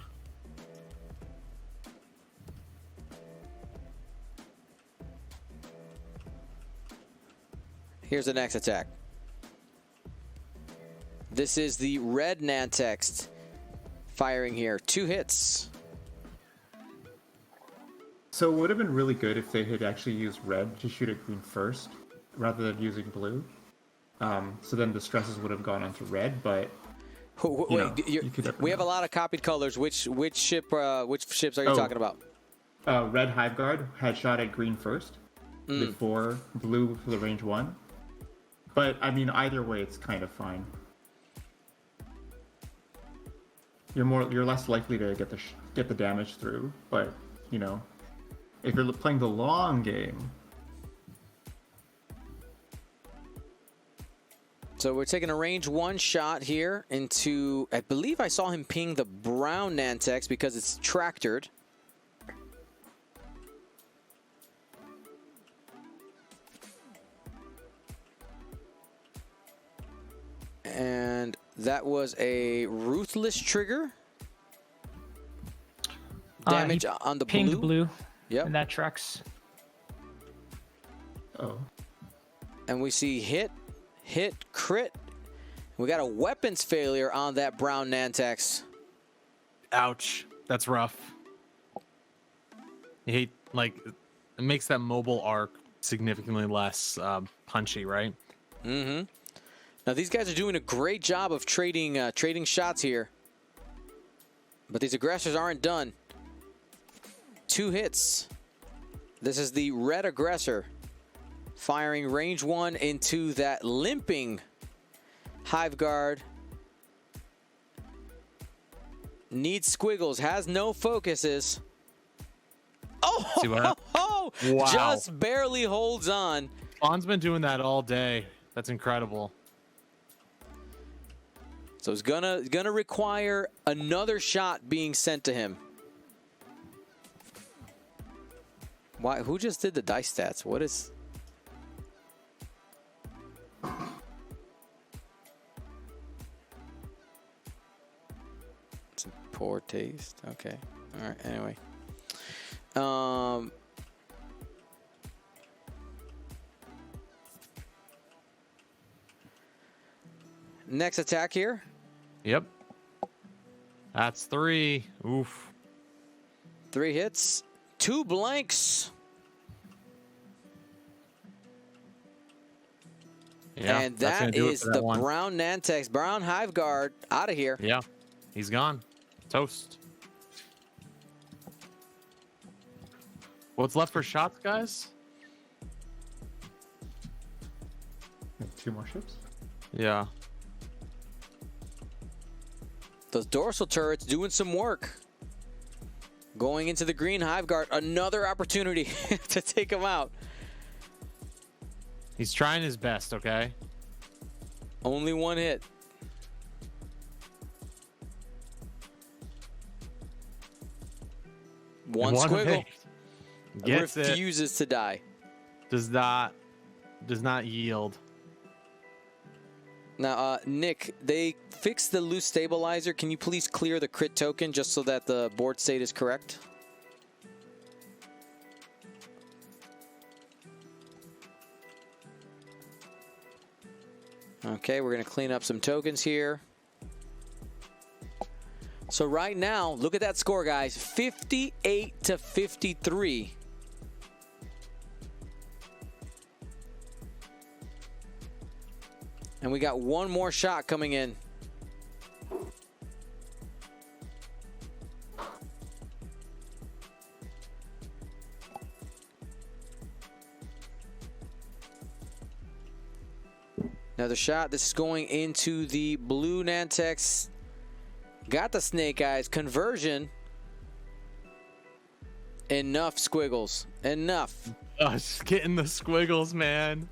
Here's the next attack. This is the red Nantex firing here. 2 hits. So it would have been really good if they had actually used red to shoot at green first, rather than using blue. So then the stresses would have gone onto red, but Wait, you could we have a lot of copied colors. Which ships are you talking about? Red Hive Guard had shot at green first, before blue for the range 1. But I mean, either way, it's kind of fine. You're less likely to get the damage through, but if you're playing the long game. So we're taking a range 1 shot here into, I believe I saw him ping the brown Nantex because it's tractored. And that was a ruthless trigger. Damage on the Pinged blue. Yep. And that tracks. Oh. And we see hit, crit. We got a weapons failure on that brown Nantex. Ouch. That's rough. You hate, it makes that mobile arc significantly less punchy, right? Mm-hmm. Now these guys are doing a great job of trading shots here. But these aggressors aren't done. 2 hits. This is the red aggressor firing range 1 into that limping Hive Guard. Needs squiggles, has no focuses. See what happened? Oh, Wow. just barely holds on. Faan's been doing that all day. That's incredible. So it's gonna require another shot being sent to him. Why? Who just did the dice stats? What is? It's a poor taste. Okay. All right. Anyway. next attack here. Yep. That's 3. Oof. 3 hits, 2 blanks. Yeah, And that's gonna that do it is for that the one. Brown Nantex, Brown Hive Guard out of here. Yeah, he's gone. Toast. What's left for shots, guys? 2 more ships. Yeah. Those dorsal turrets doing some work. Going into the green Hive Guard, another opportunity to take him out. He's trying his best, okay? Only 1 hit. One squiggle. hit. Gets it. Refuses to die. Does not yield. Now, Nick, they fixed the loose stabilizer. Can you please clear the crit token just so that the board state is correct? Okay, we're going to clean up some tokens here. So right now, look at that score, guys. 58 to 53. And we got one more shot coming in. Another shot. This is going into the blue Nantex. Got the snake eyes. Conversion. Enough squiggles. Enough. Just getting the squiggles, man.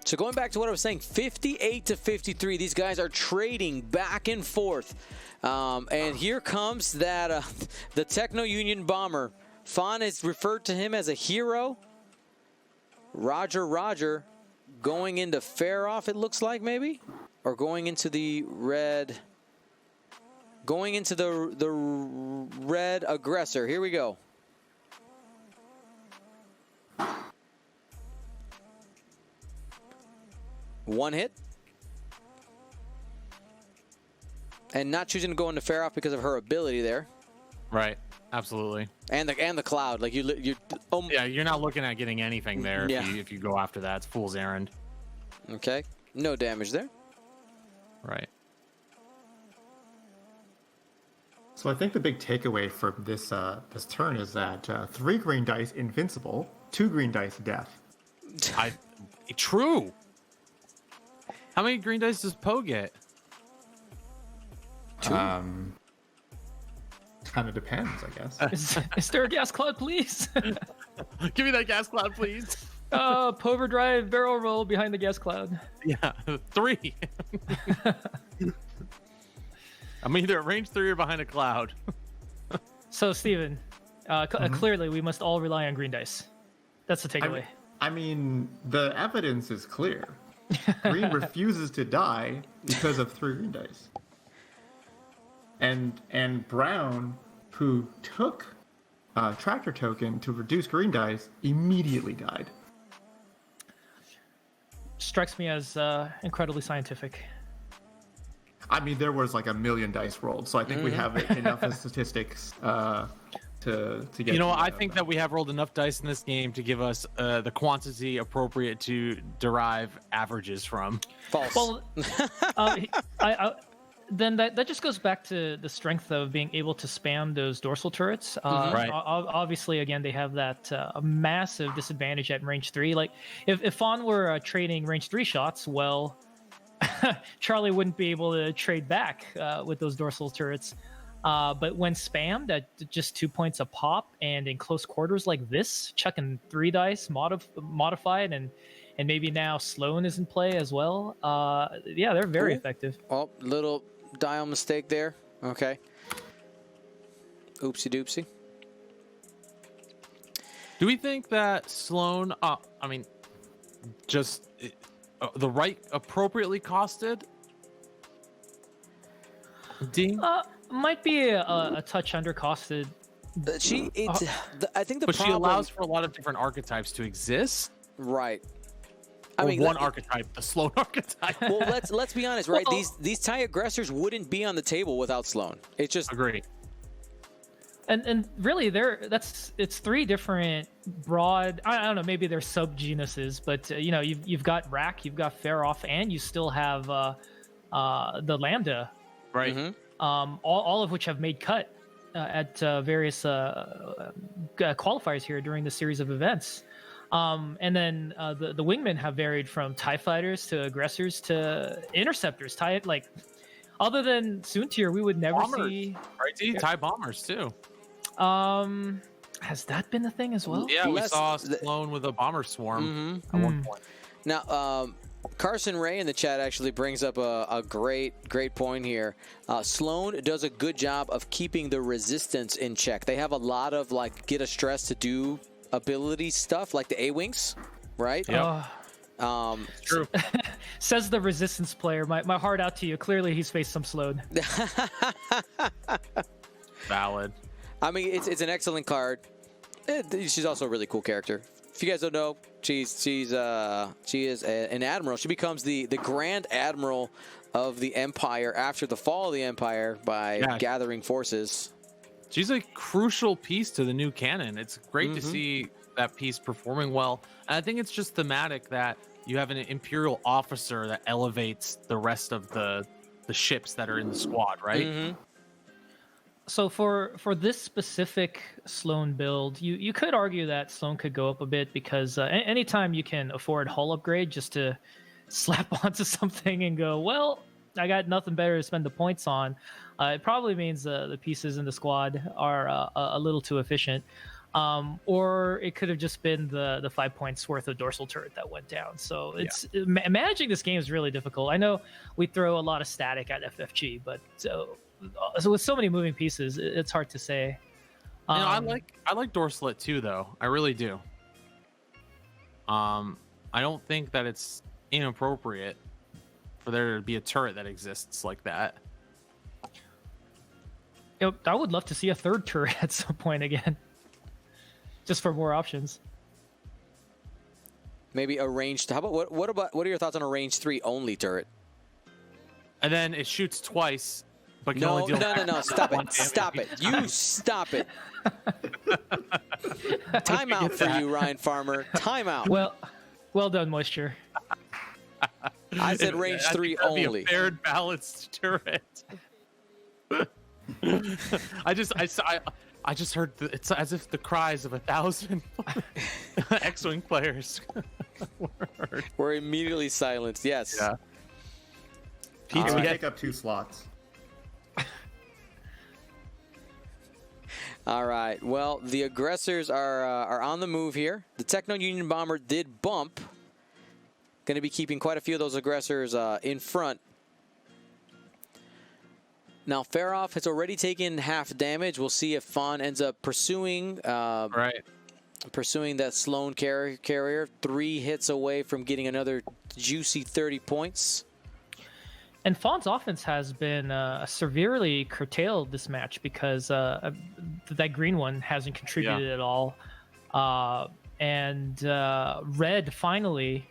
So going back to what I was saying, 58 to 53. These guys are trading back and forth. And here comes that the Techno Union bomber. Faan is referred to him as a hero. Roger, Roger. Going into fair off, it looks like, maybe? Or going into the red. Going into the red aggressor. Here we go. One hit. And not choosing to go into fair off because of her ability there. Right. Absolutely. And the cloud. Like you Yeah, you're not looking at getting anything there Yeah. if you go after that. It's fool's errand. Okay. No damage there. Right. So I think the big takeaway from this this turn is that 3 green dice invincible, 2 green dice death. True. How many green dice does Poe get? 2. Kind of depends, I guess. Is there a gas cloud, please? Give me that gas cloud, please. Poverdrive barrel roll behind the gas cloud. Yeah, 3. I'm either at range 3 or behind a cloud. So, Steven, clearly we must all rely on green dice. That's the takeaway. I mean, the evidence is clear. Green refuses to die because of 3 green dice. And Brown, who took tractor token to reduce green dice, immediately died. Strikes me as incredibly scientific. I mean, there was like a million dice rolled, so I think we have enough of statistics to get. You know, I think that we have rolled enough dice in this game to give us the quantity appropriate to derive averages from. False. Well, then that just goes back to the strength of being able to spam those dorsal turrets. Right. Obviously, again, they have that massive disadvantage at range 3. Like, if Faan were trading range 3 shots, well, Charlie wouldn't be able to trade back with those dorsal turrets. But when spammed at just 2 points a pop and in close quarters like this, chucking 3 dice modified and maybe now Sloan is in play as well. Yeah, they're very effective. Oh, little dial mistake there. Okay. Oopsie doopsie. Do we think that Sloan, just the right appropriately costed? Dean? Might be a touch undercosted. I think the But problem, she allows for a lot of different archetypes to exist. right. I Or mean, one archetype, the Sloan archetype. Well, let's be honest, right? Well- These TIE aggressors wouldn't be on the table without Sloan. It's just Agree. And really, it's three different broad. I don't know, maybe they're subgenuses, but you've got Rack, you've got Feroff, and you still have the Lambda, Right. all of which have made cut at various qualifiers here during the series of events. And then the wingmen have varied from TIE fighters to aggressors to interceptors. Other than Soontir, we would never Bombers. see. Right, see? TIE bombers too. Has that been a thing as well? Yeah, we Less- saw Sloan with a bomber swarm at one point. now. Carson Ray in the chat actually brings up a great point here. Sloan does a good job of keeping the resistance in check. They have a lot of get a stress to do ability stuff like the A-Wings, right? Yep. True. Says the resistance player. My heart out to you. Clearly, he's faced some Sloan. Valid. I mean, it's an excellent card. She's also a really cool character. If you guys don't know, she is an admiral. She becomes the Grand Admiral of the Empire after the fall of the Empire by gathering forces. She's a crucial piece to the new canon. It's great to see that piece performing well. And I think it's just thematic that you have an Imperial officer that elevates the rest of the ships that are in the squad, right? So for this specific Sloan build, you could argue that Sloan could go up a bit because anytime you can afford hull upgrade just to slap onto something and go, well, I got nothing better to spend the points on, it probably means the pieces in the squad are a little too efficient. Or it could have just been the 5 points worth of dorsal turret that went down. So it's managing this game is really difficult. I know we throw a lot of static at FFG, but so with so many moving pieces, it's hard to say. I like Dorslet too, though. I really do. I don't think that it's inappropriate for there to be a turret that exists like that. I would love to see a third turret at some point again, just for more options. Maybe a ranged. How about what are your thoughts on a range 3 only turret? And then it shoots twice. But can No, only deal no, stop one it. damage. Stop it. You stop it. Time out for you, Ryan Farmer. Time out. Well done, Moisture. I said range 3 only. Be a fair and balanced turret. I just heard it's as if the cries of 1,000 X-wing players were heard. We're immediately silenced. Yes. Yeah. We Pizza, take up 2 slots. All right. Well, the aggressors are on the move here. The Techno Union Bomber did bump. Going to be keeping quite a few of those aggressors in front. Now, Feroff has already taken half damage. We'll see if Faan ends up pursuing pursuing that Sloan carrier. 3 hits away from getting another juicy 30 points. And Fawn's offense has been severely curtailed this match because that green one hasn't contributed at all. And red finally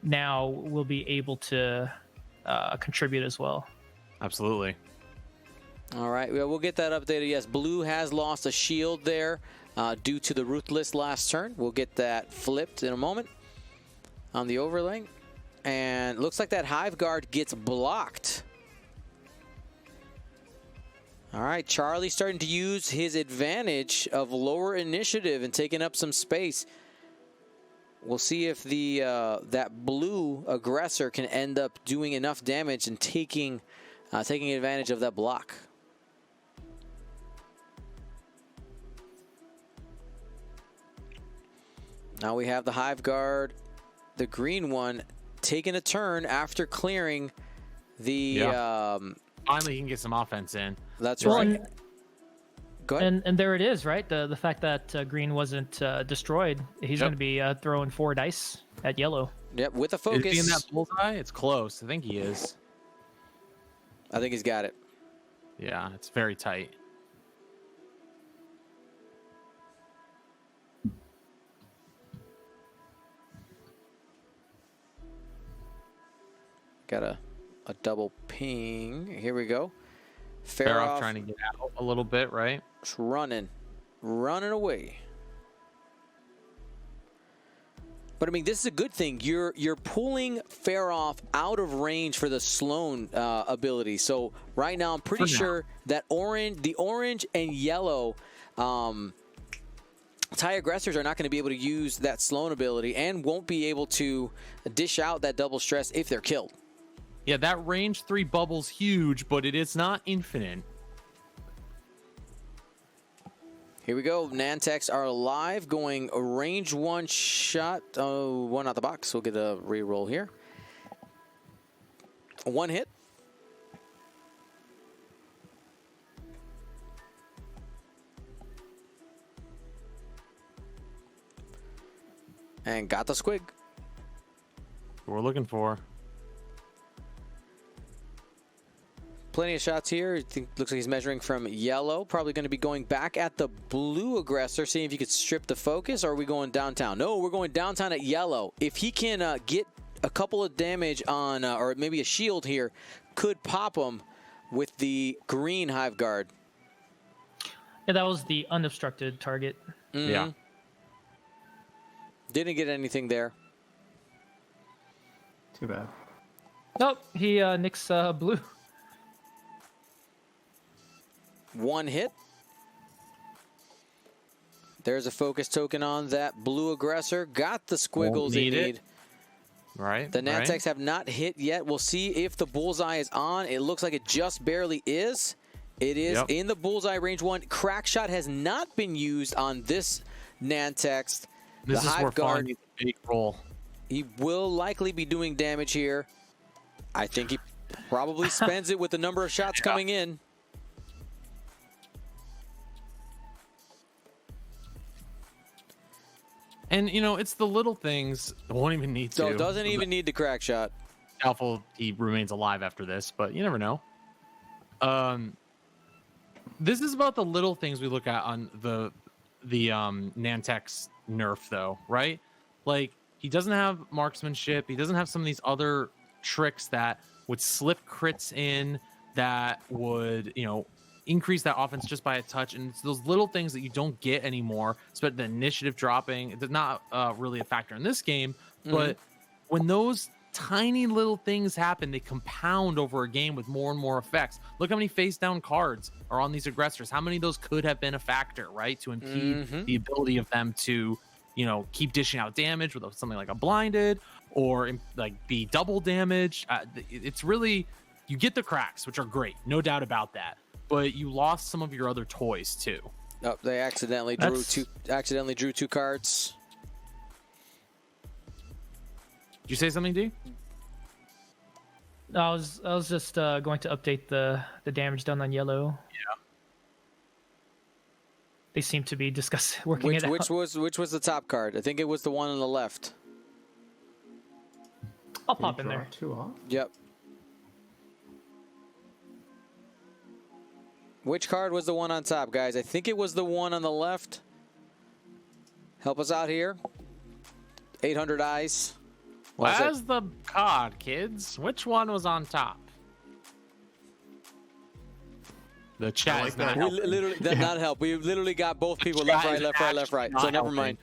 now will be able to contribute as well. Absolutely. All right, we'll get that updated. Yes, blue has lost a shield there due to the Ruthless last turn. We'll get that flipped in a moment on the overlay. And looks like that Hive Guard gets blocked. All right, Charlie starting to use his advantage of lower initiative and taking up some space. We'll see if the that blue aggressor can end up doing enough damage and taking advantage of that block. Now we have the Hive Guard, the green one, taking a turn after clearing the. Finally, he can get some offense in. That's Well, right. Go ahead. And there it is, right? The fact that green wasn't destroyed, he's going to be throwing 4 dice at yellow. Yep, with a Is focus. he in that bullseye? It's close. I think he is. I think he's got it. Yeah, it's very tight. Got a double ping. Here we go. Farah trying to get out a little bit, right? It's running away. But I mean, this is a good thing. You're pulling Farah out of range for the Sloan ability. So right now, I'm pretty sure that the orange and yellow TIE aggressors are not going to be able to use that Sloan ability and won't be able to dish out that double stress if they're killed. Yeah, that range 3 bubble's huge, but it is not infinite. Here we go. Nantex are alive, going a range 1 shot. Oh, one out the box. We'll get a reroll here. 1 hit. And got the squig. What we're looking for. Plenty of shots here. I think looks like he's measuring from yellow. Probably going to be going back at the blue aggressor, seeing if he could strip the focus. Or are we going downtown? No, we're going downtown at yellow. If he can get a couple of damage on, or maybe a shield here, could pop him with the green hive guard. Yeah, that was the unobstructed target. Mm-hmm. Yeah. Didn't get anything there. Too bad. Nope, he nicks blue. 1 hit. There's a focus token on that blue aggressor. Got the squiggles they need. Right. The Nantex have not hit yet. We'll see if the bullseye is on. It looks like it just barely is. It is in the bullseye range 1. Crack shot has not been used on this Nantex. This is where Faan needs a big roll. He will likely be doing damage here. I think he probably spends it with the number of shots coming in. And, you know, it's the little things. Won't even need to. So it doesn't even need the crack shot. Doubtful he remains alive after this, but you never know. This is about the little things we look at on the Nantex nerf, though, right? Like, he doesn't have marksmanship. He doesn't have some of these other tricks that would slip crits in, that would, you know, increase that offense just by a touch. And it's those little things that you don't get anymore. But the initiative dropping, it's not really a factor in this game. But when those tiny little things happen, they compound over a game with more and more effects. Look how many face down cards are on these aggressors. How many of those could have been a factor, right? To impede the ability of them to, you know, keep dishing out damage with something like a blinded, or like be double damage. It's really, you get the cracks, which are great, no doubt about that. But you lost some of your other toys too. Oh, they accidentally drew two cards. Did you say something, D? I was just going to update the damage done on yellow. Yeah. They seem to be working it out. Which was the top card? I think it was the one on the left. I'll pop in there. 2 off? Yep. Which card was the one on top, guys? I think it was the one on the left. Help us out here. 800 eyes. Where's the card, kids? Which one was on top? The chat is not helping. Literally, not help. We literally got both people left, right, left, right, left, right. So never mind.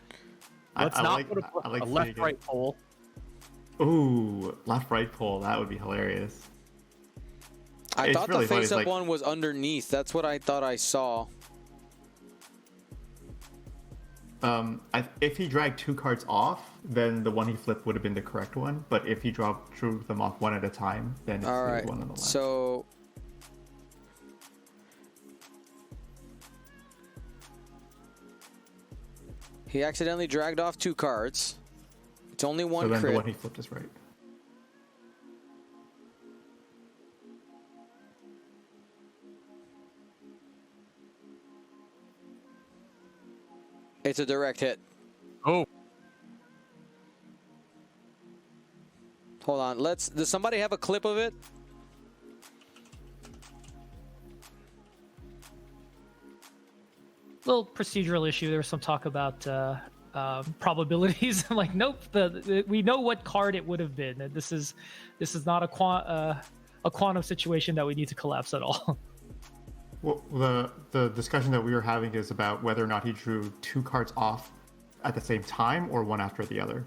Let's not put a left-right poll. Ooh, left-right poll. That would be hilarious. I thought really the face-up like, one was underneath. That's what I thought I saw. If he dragged 2 cards off, then the one he flipped would have been the correct one. But if he drew them off one at a time, then it's All the right. one on the left. So he accidentally dragged off 2 cards. It's only one so then crit. the one he flipped is right. It's a direct hit. Oh. Hold on. Does somebody have a clip of it? Little procedural issue. There was some talk about probabilities. I'm like, nope. We know what card it would have been. This is not a quantum situation that we need to collapse at all. Well, the discussion that we were having is about whether or not he drew 2 cards off at the same time or one after the other.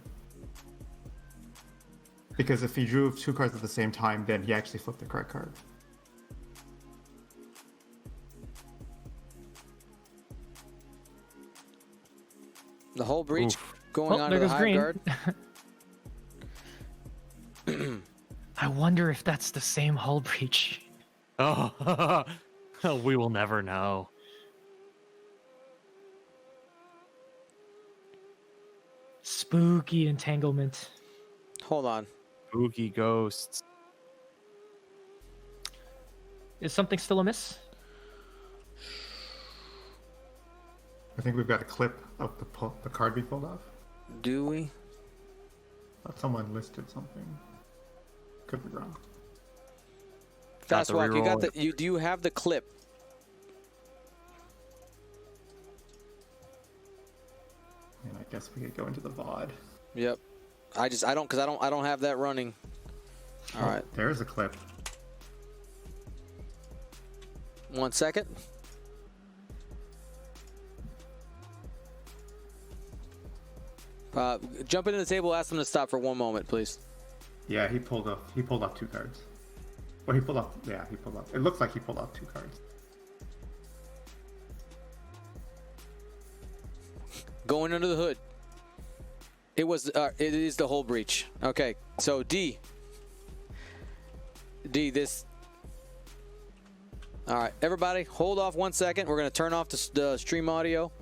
Because if he drew 2 cards at the same time, then he actually flipped the correct card. The whole breach going Well, on there to the goes high green. guard. I wonder if that's the same hull breach. Oh, we will never know. Spooky entanglement. Hold on. Spooky ghosts. Is something still amiss? I think we've got a clip of the card we pulled off. Do we? Thought someone listed something. Could be wrong. Fast the walk. You got reroll. the. Do you have the clip? And I guess we could go into the VOD. Yep. I don't have that running. All right. There's a clip. 1 second. Jump into the table. Ask them to stop for 1 moment, please. Yeah, he pulled off 2 cards. Well, he pulled off. It looks like he pulled off 2 cards. Going under the hood. It is the whole breach. Okay, so D, this. All right, everybody, hold off 1 second. We're gonna turn off the stream audio.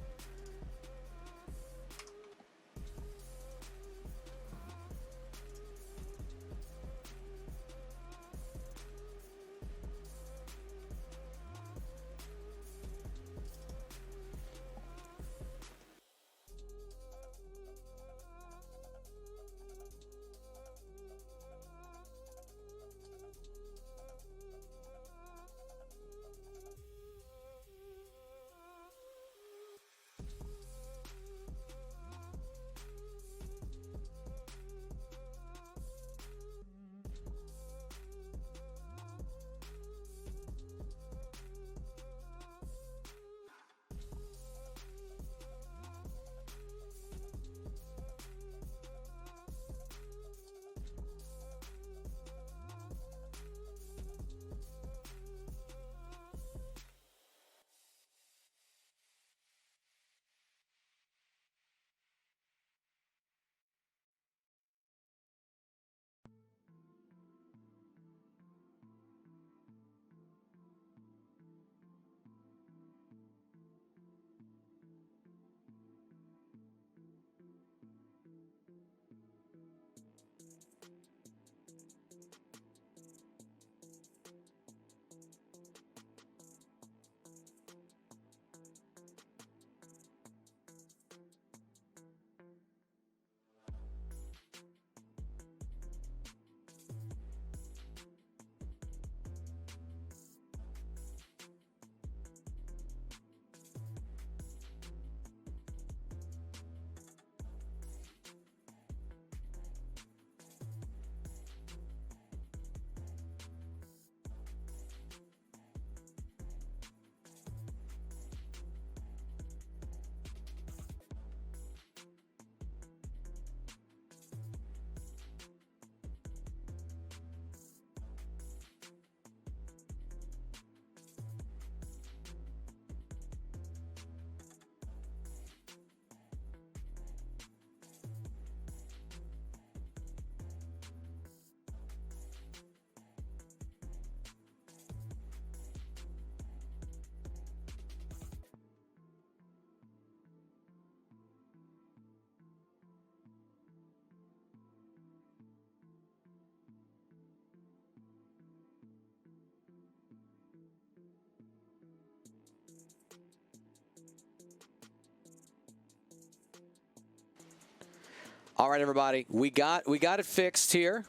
All right, everybody, we got it fixed here.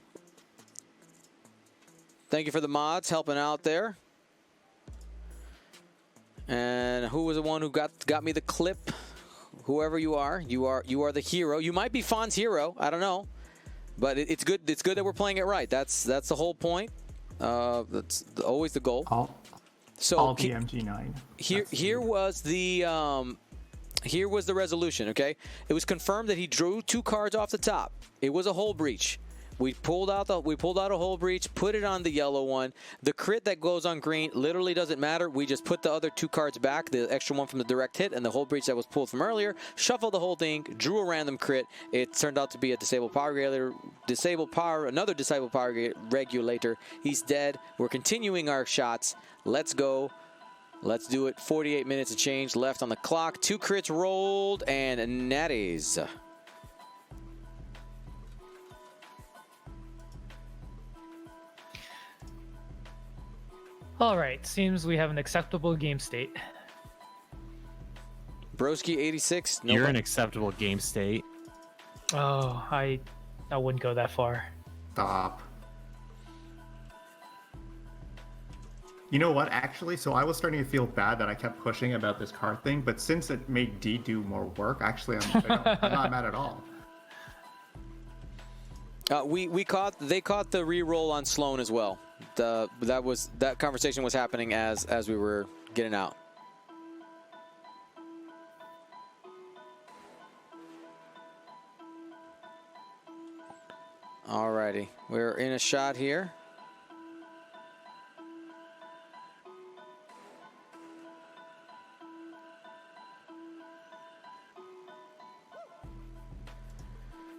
Thank you for the mods helping out there. And who was the one who got me the clip? whoever you are the hero. You might be Faan's hero. I don't know, but it's good. It's good that we're playing it right. That's the whole point. That's always the goal. All BMG9. Here was the resolution. Okay, it was confirmed that he drew 2 cards off the top. It was a hole breach. We pulled out a hole breach, put it on the yellow one. The crit that goes on green literally doesn't matter. We just put the other 2 cards back, the extra one from the direct hit and the hole breach that was pulled from earlier, shuffled the whole thing, drew a random crit. It turned out to be a another disabled power regulator. He's dead. We're continuing our shots. Let's go. Let's do it. 48 minutes of change left on the clock. 2 crits rolled and natties. All right, seems we have an acceptable game state. Broski 86. You're an acceptable game state. Oh, I wouldn't go that far. Stop. You know what, actually? So I was starting to feel bad that I kept pushing about this card thing, but since it made D do more work, actually, I'm not mad at all. They caught the re-roll on Sloan as well. That conversation was happening as we were getting out. Alrighty, we're in a shot here.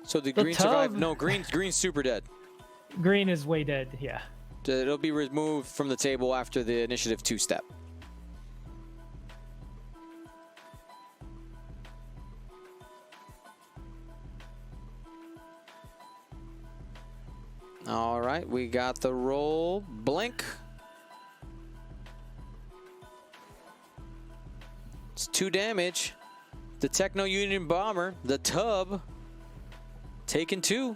So the green survived? No, green's super dead. Green is way dead, yeah. It'll be removed from the table after the initiative 2 step. All right, we got the roll. Blink. It's 2 damage. The Techno Union Bomber, the tub, taken 2.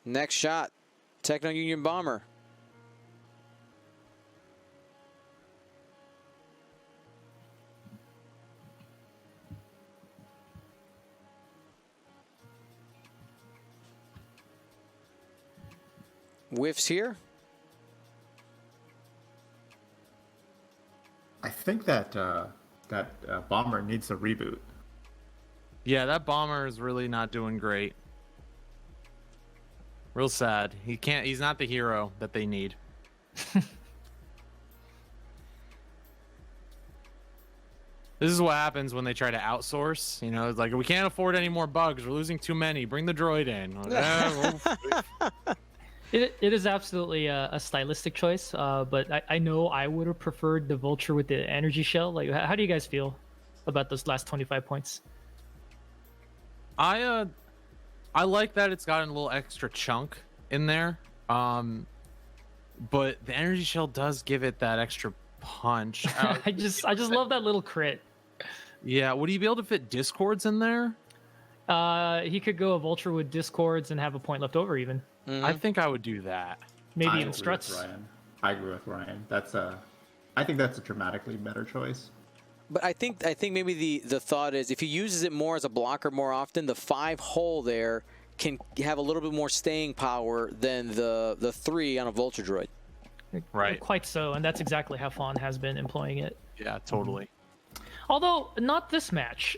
Next shot, Techno Union Bomber. Whiffs here. I think that bomber needs a reboot. Yeah, that bomber is really not doing great. Real sad. He's not the hero that they need. This is what happens when they try to outsource. You know, it's like, we can't afford any more bugs. We're losing too many. Bring the droid in. It is absolutely a stylistic choice, but I know I would have preferred the Vulture with the energy shell. Like, how do you guys feel about those last 25 points? I like that it's got a little extra chunk in there, but the energy shell does give it that extra punch. I just love that little crit. Yeah, would he be able to fit discords in there? He could go a Vulture with discords and have a point left over even. Mm-hmm. I think I would do that. Maybe even struts. I agree with Ryan. I think that's a dramatically better choice. But I think maybe the thought is if he uses it more as a blocker more often, the 5 hole there can have a little bit more staying power than the 3 on a Vulture droid. Right. Quite so, and that's exactly how Faan has been employing it. Yeah, totally. Although not this match.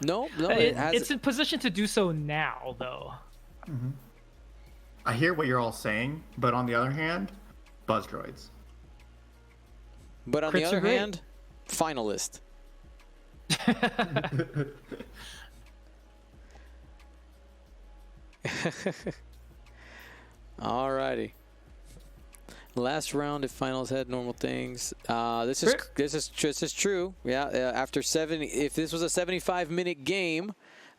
No, it's in position to do so now, though. Mm-hmm. I hear what you're all saying, but on the other hand, buzz droids. But on the other hand, finalist. Alrighty. Last round if finals had normal things. This is true. Yeah, after 70, if this was a 75-minute game,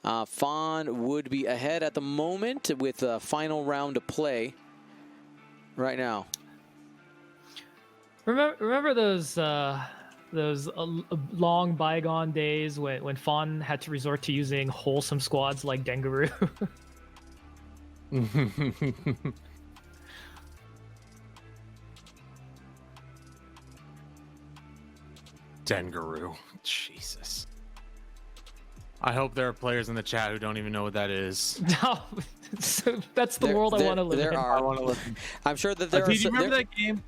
Faan would be ahead at the moment with a final round to play right now. Remember those long bygone days when Faan had to resort to using wholesome squads like Dengaroo? Dengaru. Jesus. I hope there are players in the chat who don't even know what that is. No, so that's the world I want to live in. I want to live in. I'm sure that there are. Do you remember that game?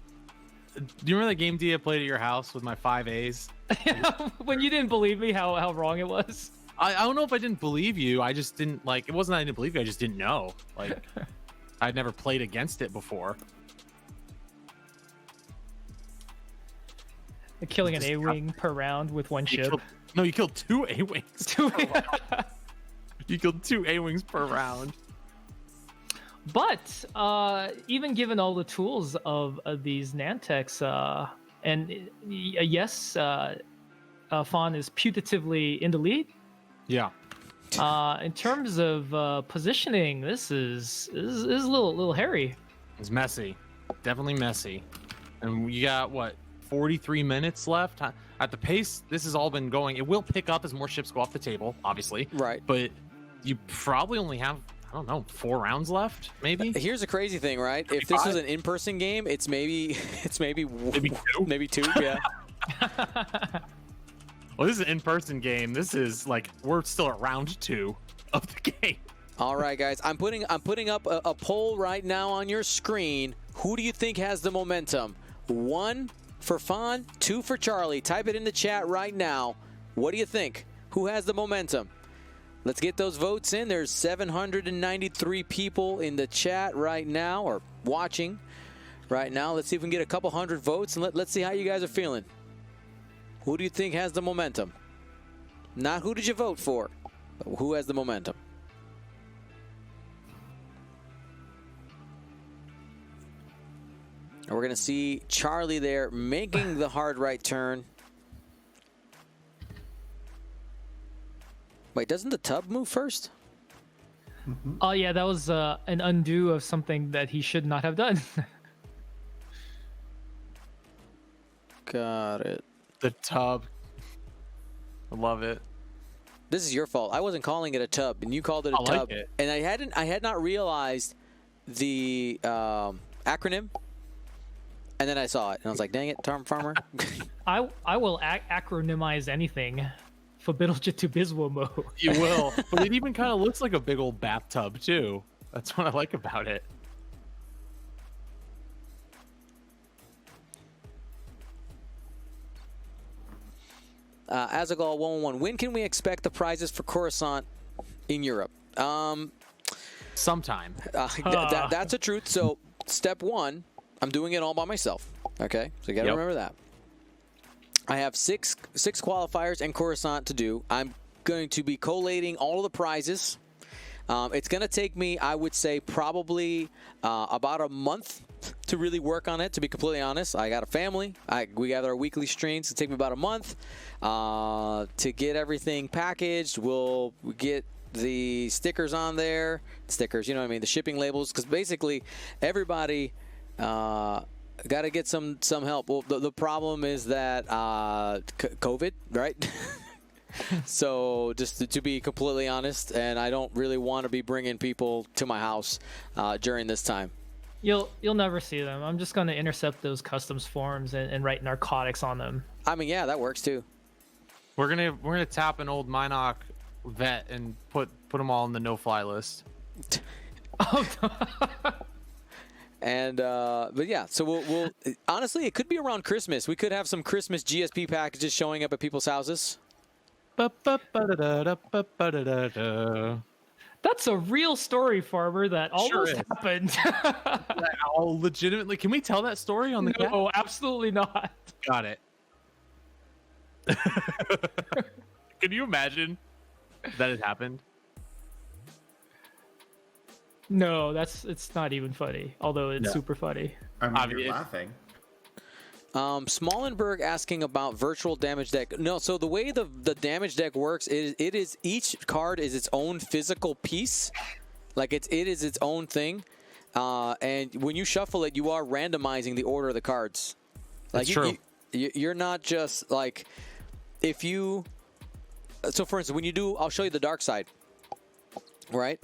Do you remember that game Dia played at your house with my 5 A's? When you didn't believe me how wrong it was. I don't know if I didn't believe you. I just didn't like. It wasn't that I didn't believe you. I just didn't know. Like, I'd never played against it before. Killing an A-wing per round with one ship. You killed 2 A-wings. You killed 2 A-wings per round. But even given all the tools of these Nantex, and yes, Faan is putatively in the lead. Yeah. In terms of positioning, this is a little hairy. It's messy. Definitely messy. And you got, what, 43 minutes left? At the pace this has all been going, it will pick up as more ships go off the table, obviously. Right. But you probably only have, I don't know, 4 rounds left, maybe? Here's the crazy thing, right? If this was an in-person game, it's maybe 2? Maybe 2, yeah. Well, this is an in-person game. This is like, we're still at round 2 of the game. All right, guys. I'm putting up a poll right now on your screen. Who do you think has the momentum? 1 for Faan, 2 for Charlie. Type it in the chat right now. What do you think? Who has the momentum? Let's get those votes in. There's 793 people in the chat right now, or watching right now. Let's see if we can get a couple hundred votes, and let's see how you guys are feeling. Who do you think has the momentum? Not who did you vote for, but who has the momentum? And we're going to see Charlie there making the hard right turn. Wait, doesn't the tub move first? Oh yeah, that was an undo of something that he should not have done. Got it. The tub. I love it. This is your fault. I wasn't calling it a tub, and you called it a tub. Like it. And I had not realized the acronym. And then I saw it, and I was like, "Dang it, Tom Farmer!" I will acronymize anything for Biswamo. You will. But it even kind of looks like a big old bathtub, too. That's what I like about it. Azagal 111. When can we expect the prizes for Coruscant in Europe? Sometime. That's the truth. So, step 1, I'm doing it all by myself. Okay, so you got to remember that. I have six qualifiers and Coruscant to do. I'm going to be collating all of the prizes. It's going to take me, I would say, probably about a month to really work on it, to be completely honest. I got a family. We got our weekly streams. It'll take me about a month to get everything packaged. We'll get the stickers on there. Stickers, you know what I mean? The shipping labels. Because basically, everybody got to get some help. Well, the problem is that COVID, right? So just to be completely honest, and I don't really want to be bringing people to my house during this time. You'll never see them. I'm just going to intercept those customs forms and write narcotics on them. I mean, yeah, that works too. We're gonna tap an old Minoc vet and put them all on the no-fly list. And but yeah, so we'll honestly, it could be around Christmas. We could have some Christmas GSP packages showing up at people's houses. That's a real story, Farmer, that almost happened. Oh, legitimately, can we tell that story on the cast? No, absolutely not. Got it. Can you imagine that it happened? No, it's not even funny, although it's super funny. I mean, you're laughing. Smallenberg asking about virtual damage deck. No, so the way the damage deck works is each card is its own physical piece, like it is its own thing, and when you shuffle it, you are randomizing the order of the cards. Like That's true. You're not just like if you. So for instance, when you do, I'll show you the dark side, right?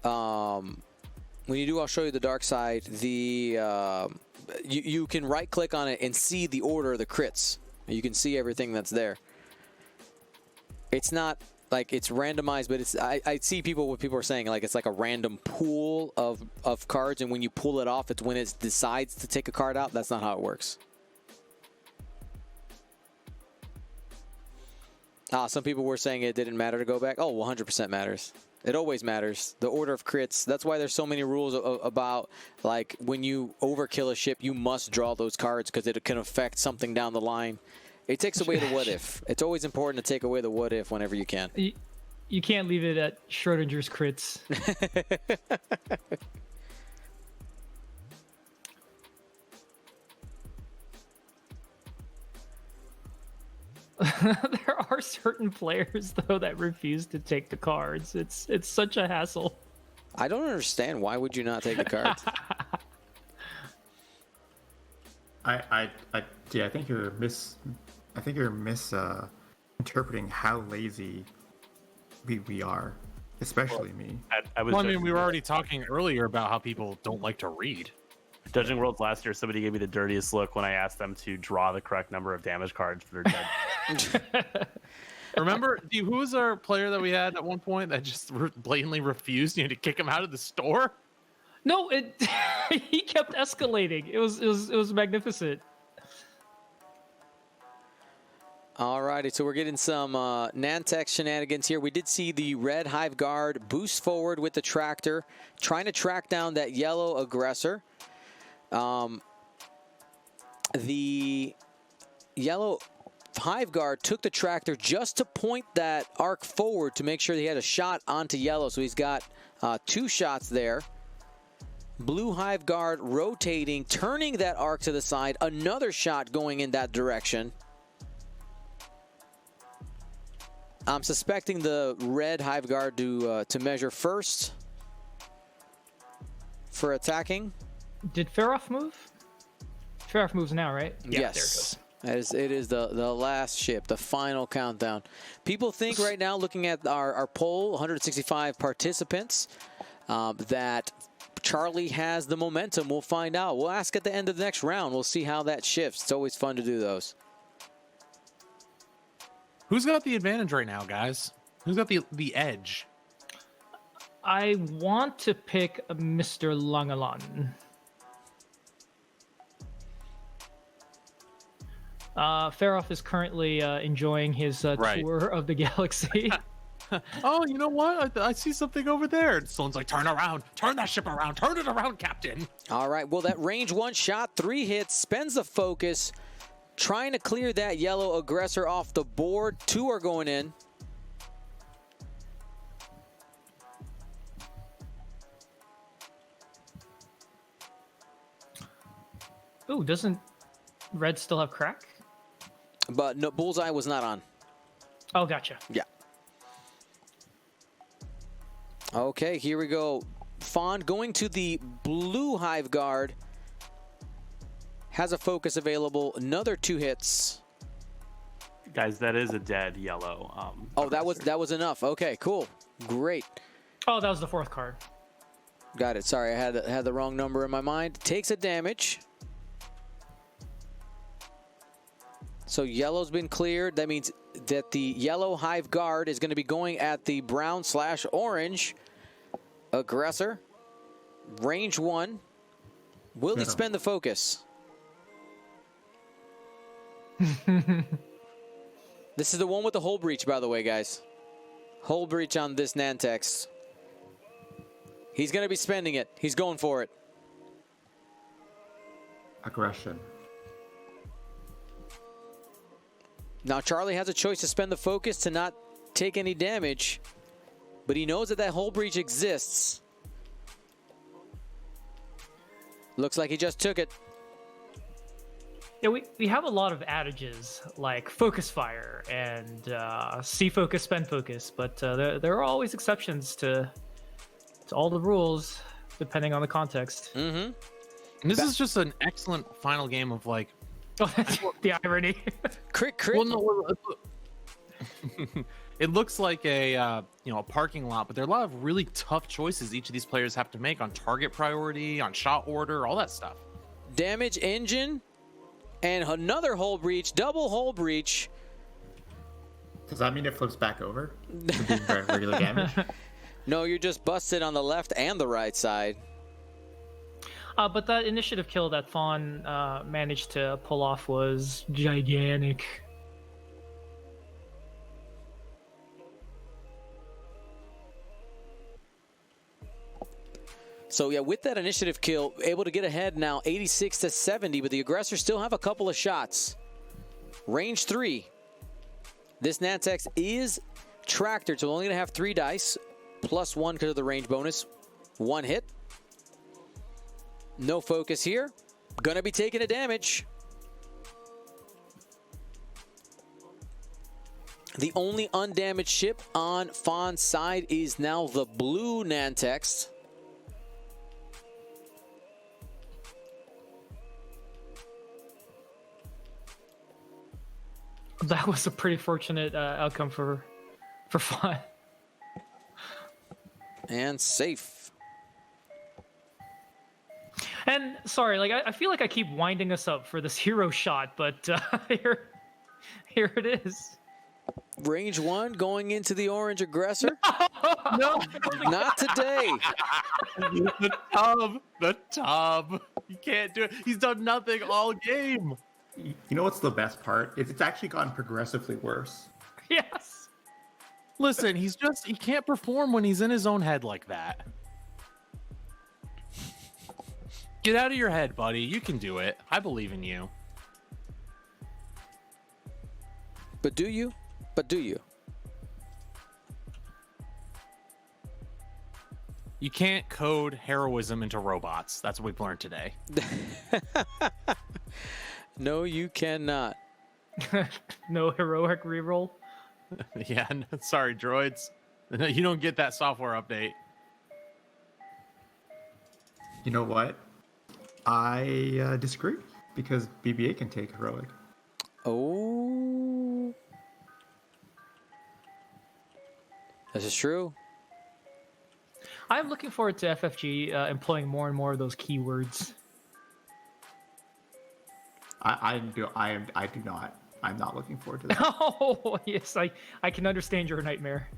When you do, I'll show you the dark side. The you can right click on it and see the order of the crits, You can see everything that's there. It's not like it's randomized, but it's I see what people are saying, like it's like a random pool of cards, and when you pull it off, it's when it decides to take a card out. That's not how it works. Some people were saying it didn't matter to go back. Oh, 100% matters. It always matters. The order of crits. That's why there's so many rules about, like, when you overkill a ship, you must draw those cards because it can affect something down the line. It takes away the what if. It's always important to take away the what if whenever you can. You can't leave it at Schrodinger's crits. There are certain players though that refuse to take the cards. It's such a hassle. I don't understand. Why would you not take the cards? I think you're misinterpreting how lazy we are, especially me. I mean, we were already talking earlier about how people don't like to read. Judging Worlds last year, somebody gave me the dirtiest look when I asked them to draw the correct number of damage cards for their dead. Remember, who was our player that we had at one point that just blatantly refused? You had to kick him out of the store? No, he kept escalating. It was magnificent. Alrighty, so we're getting some Nantex shenanigans here. We did see the red Hive Guard boost forward with the tractor, trying to track down that yellow aggressor. The yellow Hive Guard took the tractor just to point that arc forward to make sure he had a shot onto yellow, so he's got 2 shots there. Blue Hive Guard rotating, turning that arc to the side, another shot going in that direction. I'm suspecting the red Hive Guard to measure first for attacking. Did Feroff move? Feroff moves now, right? Yeah, yes. There it goes. It is the last ship, the final countdown. People think right now, looking at our poll, 165 participants, that Charlie has the momentum. We'll find out. We'll ask at the end of the next round. We'll see how that shifts. It's always fun to do those. Who's got the advantage right now, guys? Who's got the edge? I want to pick Mr. Langelaan. Feroff is currently enjoying his tour of the galaxy. Oh, you know what? I see something over there. And someone's like, turn around. Turn that ship around. Turn it around, Captain. All right. Well, that range 1 shot, 3 hits, spends the focus, trying to clear that yellow aggressor off the board. 2 are going in. Ooh, doesn't Red still have crack? But no, Bullseye was not on. Oh, gotcha. Yeah. Okay, here we go. Faan going to the blue Hive Guard. Has a focus available. Another 2 hits. Guys, that is a dead yellow. Oh, that was enough. Okay, cool. Great. Oh, that was the 4th card. Got it. Sorry, I had the wrong number in my mind. Takes a damage. So yellow's been cleared. That means that the yellow Hive Guard is going to be going at the brown/orange aggressor. Range 1. Will he spend the focus? This is the one with the hull breach, by the way, guys. Hull breach on this Nantex. He's going to be spending it. He's going for it. Aggression. Now, Charlie has a choice to spend the focus to not take any damage, but he knows that hull breach exists. Looks like he just took it. Yeah, we have a lot of adages like focus fire and see focus, spend focus, but there are always exceptions to all the rules depending on the context. Mm-hmm. And this is just an excellent final game of like. Oh, that's the irony. Crit. Well, no, it looks like a parking lot, but there are a lot of really tough choices each of these players have to make on target priority, on shot order, all that stuff. Damage engine And another hull breach, double hull breach. Does that mean it flips back over to being regular damage? No, you're just busted on the left and the right side. But that initiative kill that Faan managed to pull off was gigantic. So yeah, with that initiative kill, able to get ahead now 86 to 70, but the aggressor still have a couple of shots. Range 3. This Nantex is tractored, so only gonna have 3 dice, plus 1 because of the range bonus. 1 hit. No focus here. Gonna be taking a damage. The only undamaged ship on Faan's side is now the blue Nantex. That was a pretty fortunate outcome for Faan. And safe. And sorry, like I feel like I keep winding us up for this hero shot, but here it is. Range 1 going into the orange aggressor. No, Not today. The tub. You can't do it. He's done nothing all game. You know what's the best part? It's actually gotten progressively worse. yes. Listen, he can't perform when he's in his own head like that. Get out of your head, buddy. You can do it. I believe in you. But do you? But do you? You can't code heroism into robots. That's what we've learned today. No, you cannot. No heroic reroll. Yeah, sorry, droids. You don't get that software update. You know what? I disagree because BB-8 can take heroic. Oh. This is true. I'm looking forward to FFG employing more and more of those keywords. I do not. I'm not looking forward to that. Oh yes, I can understand your nightmare.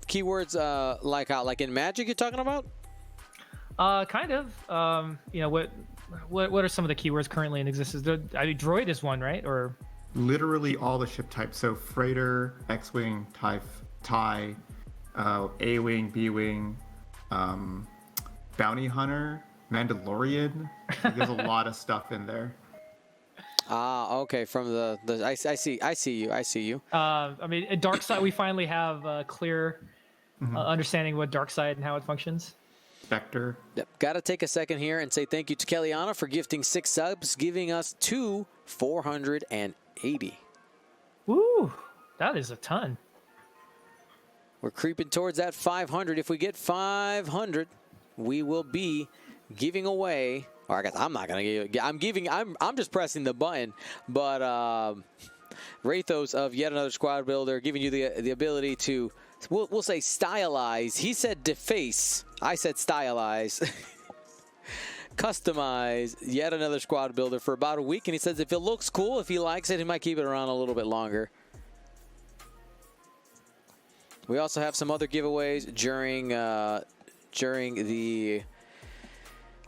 Keywords like how? Like in Magic you're talking about? Kind of. You know what are some of the keywords currently in existence? I mean, droid is one, right? Or Literally all the ship types. So freighter, X-wing, TIE, A-wing, B-wing, bounty hunter, Mandalorian. There's a lot of stuff in there. Ah, okay. From the I see you. I mean, at dark side, we finally have a clear understanding what dark side and how it functions. Spectre. Yep. Got to take a second here and say thank you to Kellyanna for gifting 6 subs, giving us 480. Woo, that is a ton. We're creeping towards that 500. If we get 500, we will be giving away. Or I guess I'm not gonna give. I'm just pressing the button. But Rathos of Yet Another Squad Builder giving you the ability to. We'll say stylize. He said deface. I said stylize. Customize Yet Another Squad Builder for about a week. And he says if it looks cool, if he likes it, he might keep it around a little bit longer. We also have some other giveaways during the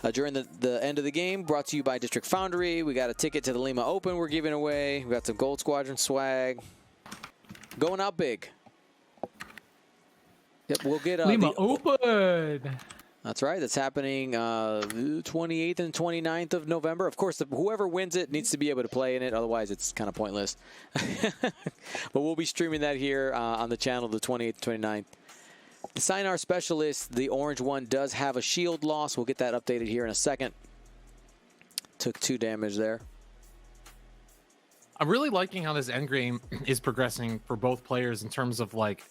end of the game, brought to you by District Foundry. We got a ticket to the Lima Open we're giving away. We got some Gold Squadron swag. Going out big. Yep, we'll get Lima Open. That's right. That's happening 28th and 29th of November. Of course, whoever wins it needs to be able to play in it. Otherwise, it's kind of pointless. But we'll be streaming that here on the channel the 28th and 29th. The Signar Specialist, the orange one, does have a shield loss. We'll get that updated here in a second. Took 2 damage there. I'm really liking how this endgame is progressing for both players in terms of like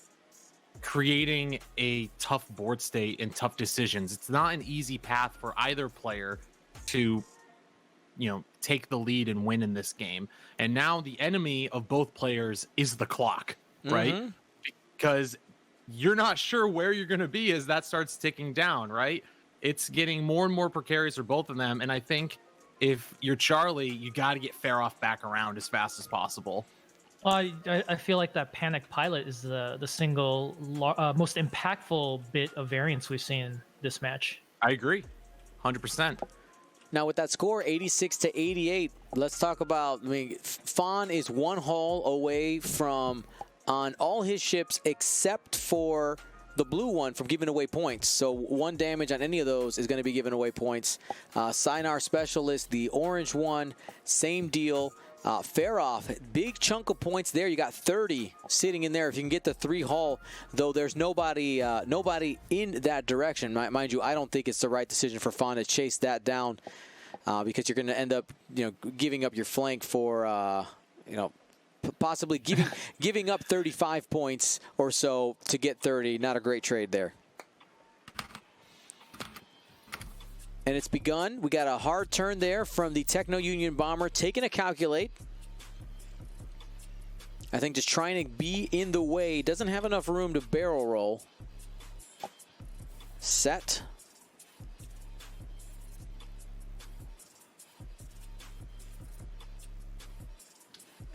creating a tough board state and tough decisions. It's not an easy path for either player to, take the lead and win in this game. And now the enemy of both players is the clock, right? Because you're not sure where you're going to be as that starts ticking down, right? It's getting more and more precarious for both of them. And I think if you're Charlie, you got to get Faroff back around as fast as possible. I feel like that panic pilot is the single most impactful bit of variance we've seen this match. I agree, 100%. Now with that score, 86-88, let's talk about, I mean, Faan is one hull away from, on all his ships except for the blue one, from giving away points. So one damage on any of those is going to be giving away points. Sinar Specialist, the orange one, same deal. Faroff, big chunk of points there. You got 30 sitting in there. If you can get the 3 hull, though there's nobody in that direction. Mind you, I don't think it's the right decision for Faan to chase that down because you're going to end up, giving up your flank for, possibly giving up 35 points or so to get 30. Not a great trade there. And it's begun. We got a hard turn there from the Techno Union bomber, taking a calculate. I think just trying to be in the way. Doesn't have enough room to barrel roll. Set.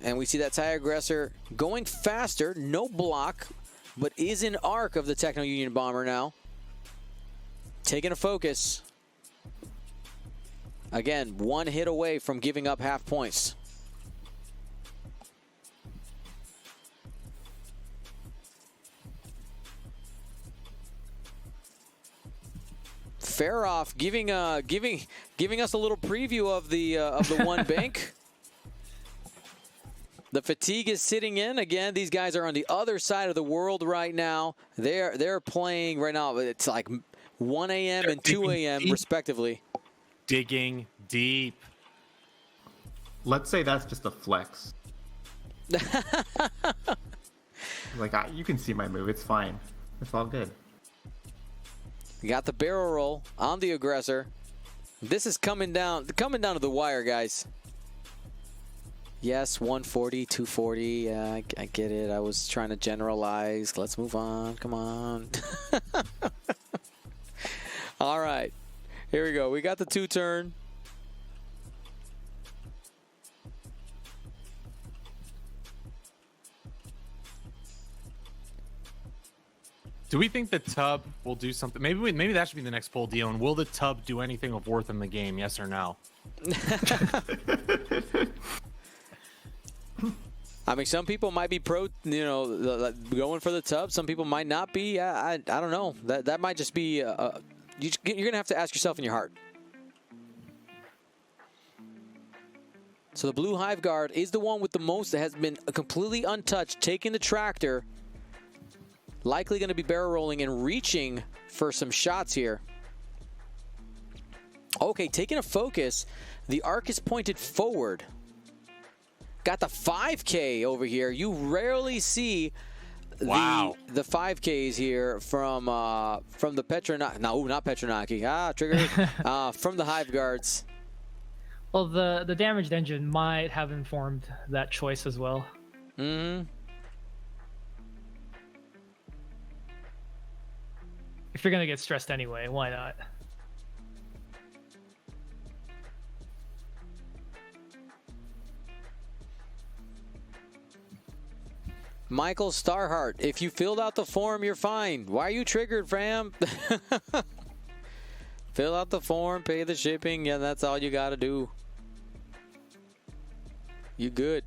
And we see that TIE Aggressor going faster. No block, but is in arc of the Techno Union bomber now. Taking a focus. Again, one hit away from giving up half points. Faroff giving us a little preview of the one bank. The fatigue is sitting in again. These guys are on the other side of the world right now. They're playing right now. It's like 1 a.m. and 2 a.m. respectively. Digging deep. Let's say that's just a flex. You can see my move. It's fine. It's all good. You got the barrel roll on the aggressor. This is coming down to the wire, guys. Yes, 140, 240. Yeah, I get it. I was trying to generalize. Let's move on. Come on. All right. Here we go. We got the 2-turn. Do we think the tub will do something? Maybe that should be the next poll, Dion. Will the tub do anything of worth in the game? Yes or no? I mean, some people might be going for the tub. Some people might not be. I don't know. That might just be. You're going to have to ask yourself in your heart. So the blue Hive Guard is the one with the most that has been completely untouched, taking the tractor. Likely going to be barrel rolling and reaching for some shots here. Okay, taking a focus. The arc is pointed forward. Got the 5K over here. You rarely see the 5Ks here from the Petronaki. No, not Petronaki. Trigger. From the Hive Guards. Well, the damaged engine might have informed that choice as well. Mm-hmm. If you're gonna get stressed anyway, why not? Michael Starhart, if you filled out the form, you're fine. Why are you triggered, fam? Fill out the form, pay the shipping. Yeah, that's all you got to do. You good.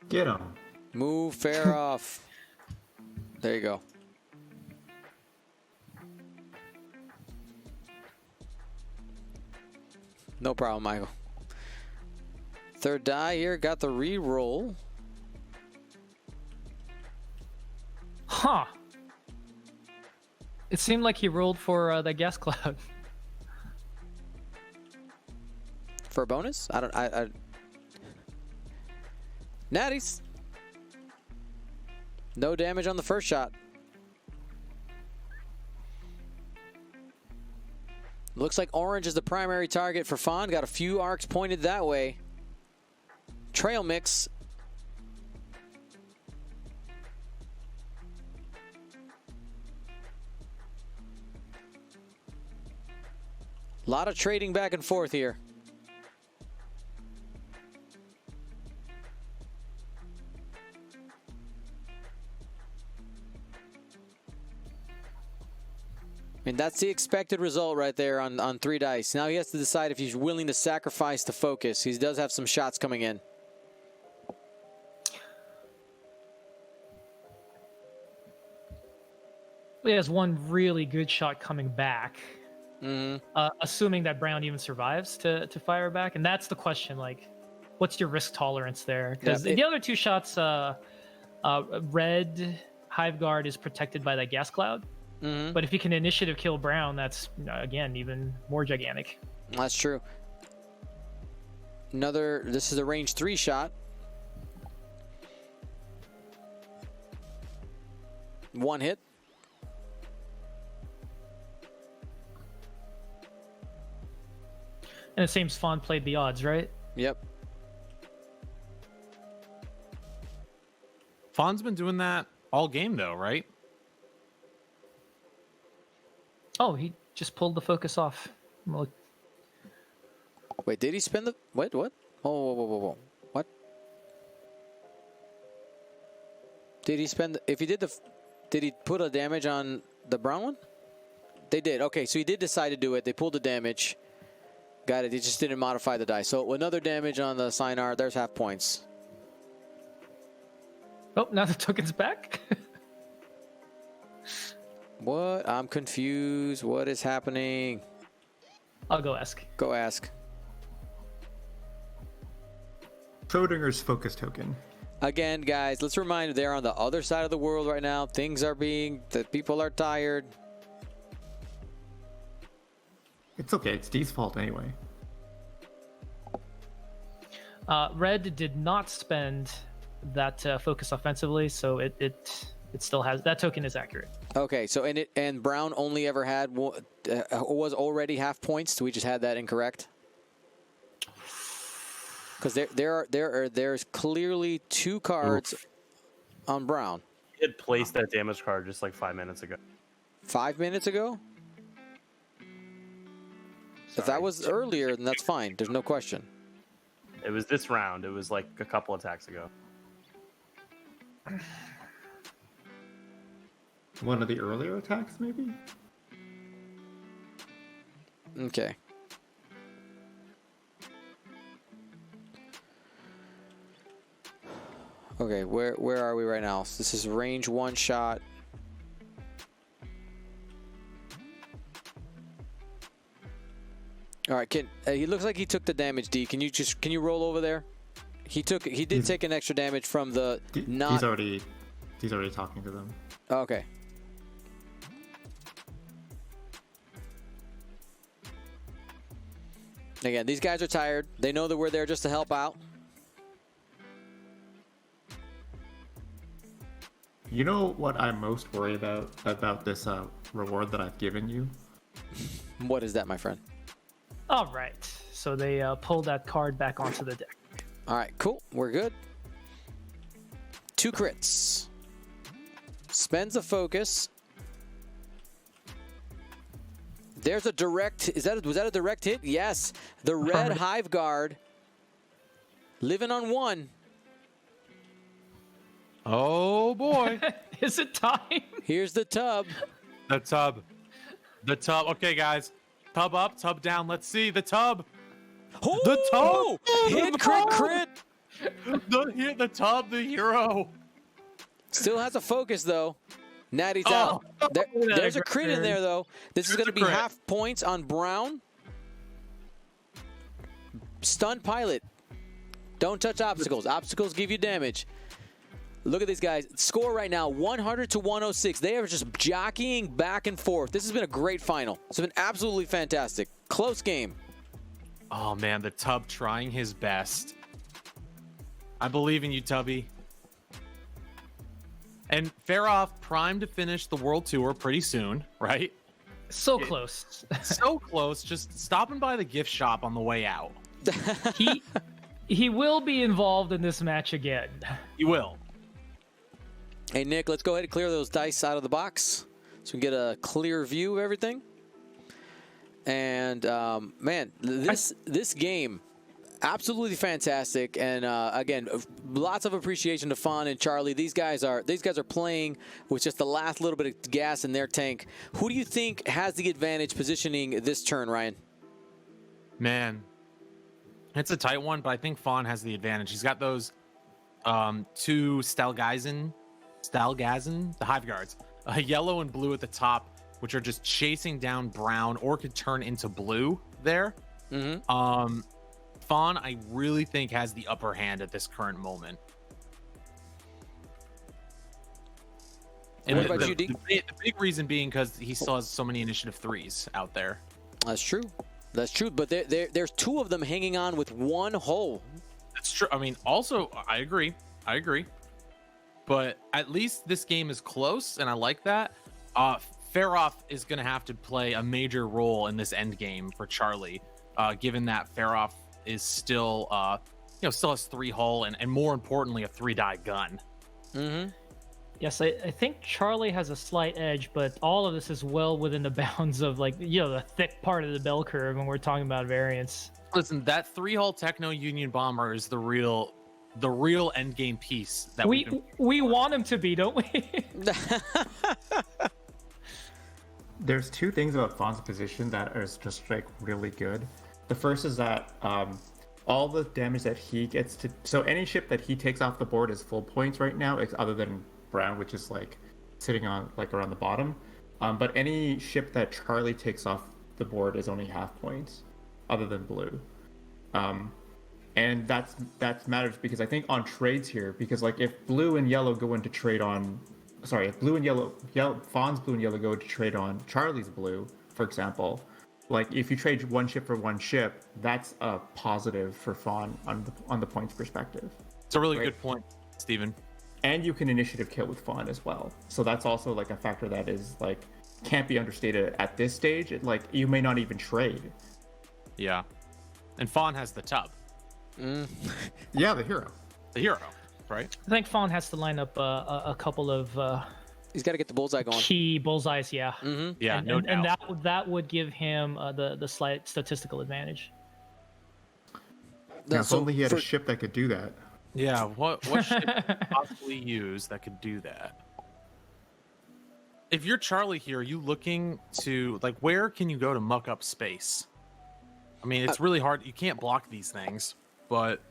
Get him. Move Faroff. There you go. No problem, Michael. Third die here, got the re-roll. Huh. It seemed like he rolled for the gas cloud. For a bonus? I Natties. No damage on the first shot. Looks like orange is the primary target for Faan. Got a few arcs pointed that way. Trail mix. A lot of trading back and forth here. And that's the expected result right there on 3 dice. Now he has to decide if he's willing to sacrifice the focus. He does have some shots coming in. He has one really good shot coming back. Mm-hmm. Assuming that Brown even survives to fire back. And that's the question, like, what's your risk tolerance there? Because the other 2 shots, red Hive Guard is protected by that gas cloud. Mm-hmm. But if you can initiative kill Brown, that's, again, even more gigantic. That's true. This is a range 3 shot. 1 hit. And it seems Faan played the odds, right? Yep. Faan's been doing that all game, though, right? Oh, he just pulled the focus off. Look. Wait, did he spend the... What? Oh, whoa. What? Did he spend... If he did the... Did he put a damage on the brown one? They did. Okay, so he did decide to do it. They pulled the damage. Got it. He just didn't modify the die. So another damage on the Sinar. There's half points. Oh, now the token's back? What? I'm confused. What is happening? I'll go ask. Go ask. Schrodinger's focus token. Again, guys, let's remind you, they're on the other side of the world right now. The people are tired. It's okay. It's D's fault anyway. Red did not spend that focus offensively, so it still has... That token is accurate. Okay, so and Brown only ever had was already half points. So we just had that incorrect. Because there's clearly 2 cards on Brown. He had placed that damage card just like 5 minutes ago. 5 minutes ago? If that was earlier, then that's fine. There's no question. It was this round. It was like a couple attacks ago. One of the earlier attacks, maybe? Okay. Okay, where are we right now? So this is range 1 shot. All right, he looks like he took the damage. D, can you roll over there? He did take an extra damage from the not. He's already talking to them. Okay. Again, these guys are tired. They know that we're there just to help out. You know what I'm most worried about this reward that I've given you? What is that, my friend? All right. So they pulled that card back onto the deck. All right, cool. We're good. 2 crits. Spends a focus. There's a direct... Was that a direct hit? Yes. The red Hive Guard. Living on 1. Oh, boy. Is it time? Here's the tub. The tub. Okay, guys. Tub up, tub down. Let's see the tub. Oh! The tub. Hit, crit. The tub, the hero. Still has a focus, though. Natty's out. There's a crit in there, though. This is going to be half points on Brown. Stun pilot. Don't touch obstacles. Obstacles give you damage. Look at these guys. Score right now, 100 to 106. They are just jockeying back and forth. This has been a great final. It's been absolutely fantastic. Close game. Oh, man, the tub trying his best. I believe in you, Tubby. And Farah primed to finish the World Tour pretty soon, right? So close. So close. Just stopping by the gift shop on the way out. He will be involved in this match again. He will. Hey, Nick, let's go ahead and clear those dice out of the box so we can get a clear view of everything. And man, this game, absolutely fantastic. And again, lots of appreciation to Faan and Charlie. These guys are playing with just the last little bit of gas in their tank. Who do you think has the advantage positioning this turn, Ryan? Man, it's a tight one, but I think Faan has the advantage. He's got those two Stalgazin, the Hive Guards, yellow and blue at the top, which are just chasing down brown or could turn into blue there. Mm-hmm. Faan, I really think, has the upper hand at this current moment. And what about you, D? The big reason being because he still has so many initiative 3s out there. That's true. That's true. But there's two of them hanging on with one hole. That's true. I mean, also, I agree. But at least this game is close, and I like that. Feroff is going to have to play a major role in this end game for Charlie, given that Feroff is still, still has 3 hull and more importantly, a 3-die gun. Mm-hmm. Yes, I think Charlie has a slight edge, but all of this is well within the bounds of the thick part of the bell curve when we're talking about variance. Listen, that 3-hull Techno Union Bomber is the real end game piece that we want him to be, don't we? There's 2 things about Faan's position that are just really good. The first is that all the damage that he gets to, so any ship that he takes off the board is full points right now, other than brown, which is sitting on around the bottom. But any ship that Charlie takes off the board is only half points, other than blue. And that matters because I think on trades here, because if blue and yellow go into trade on, if blue and yellow, Faan's blue and yellow go into trade on Charlie's blue, for example, if you trade one ship for one ship, that's a positive for Faan on the points perspective. It's a really good point, Steven. And you can initiative kill with Faan as well. So that's also a factor that is can't be understated at this stage. You may not even trade. Yeah. And Faan has the tub. Yeah, the hero. The hero, right? I think Faan has to line up a couple of He's got to get the bullseye going. key bullseyes, yeah. Mm-hmm. Yeah, and, no and, doubt. and that would give him the slight statistical advantage. Now, if only he had a ship that could do that. Yeah, what should you possibly use that could do that? If you're Charlie here, are you looking to where can you go to muck up space? I mean, it's really hard. You can't block these things, but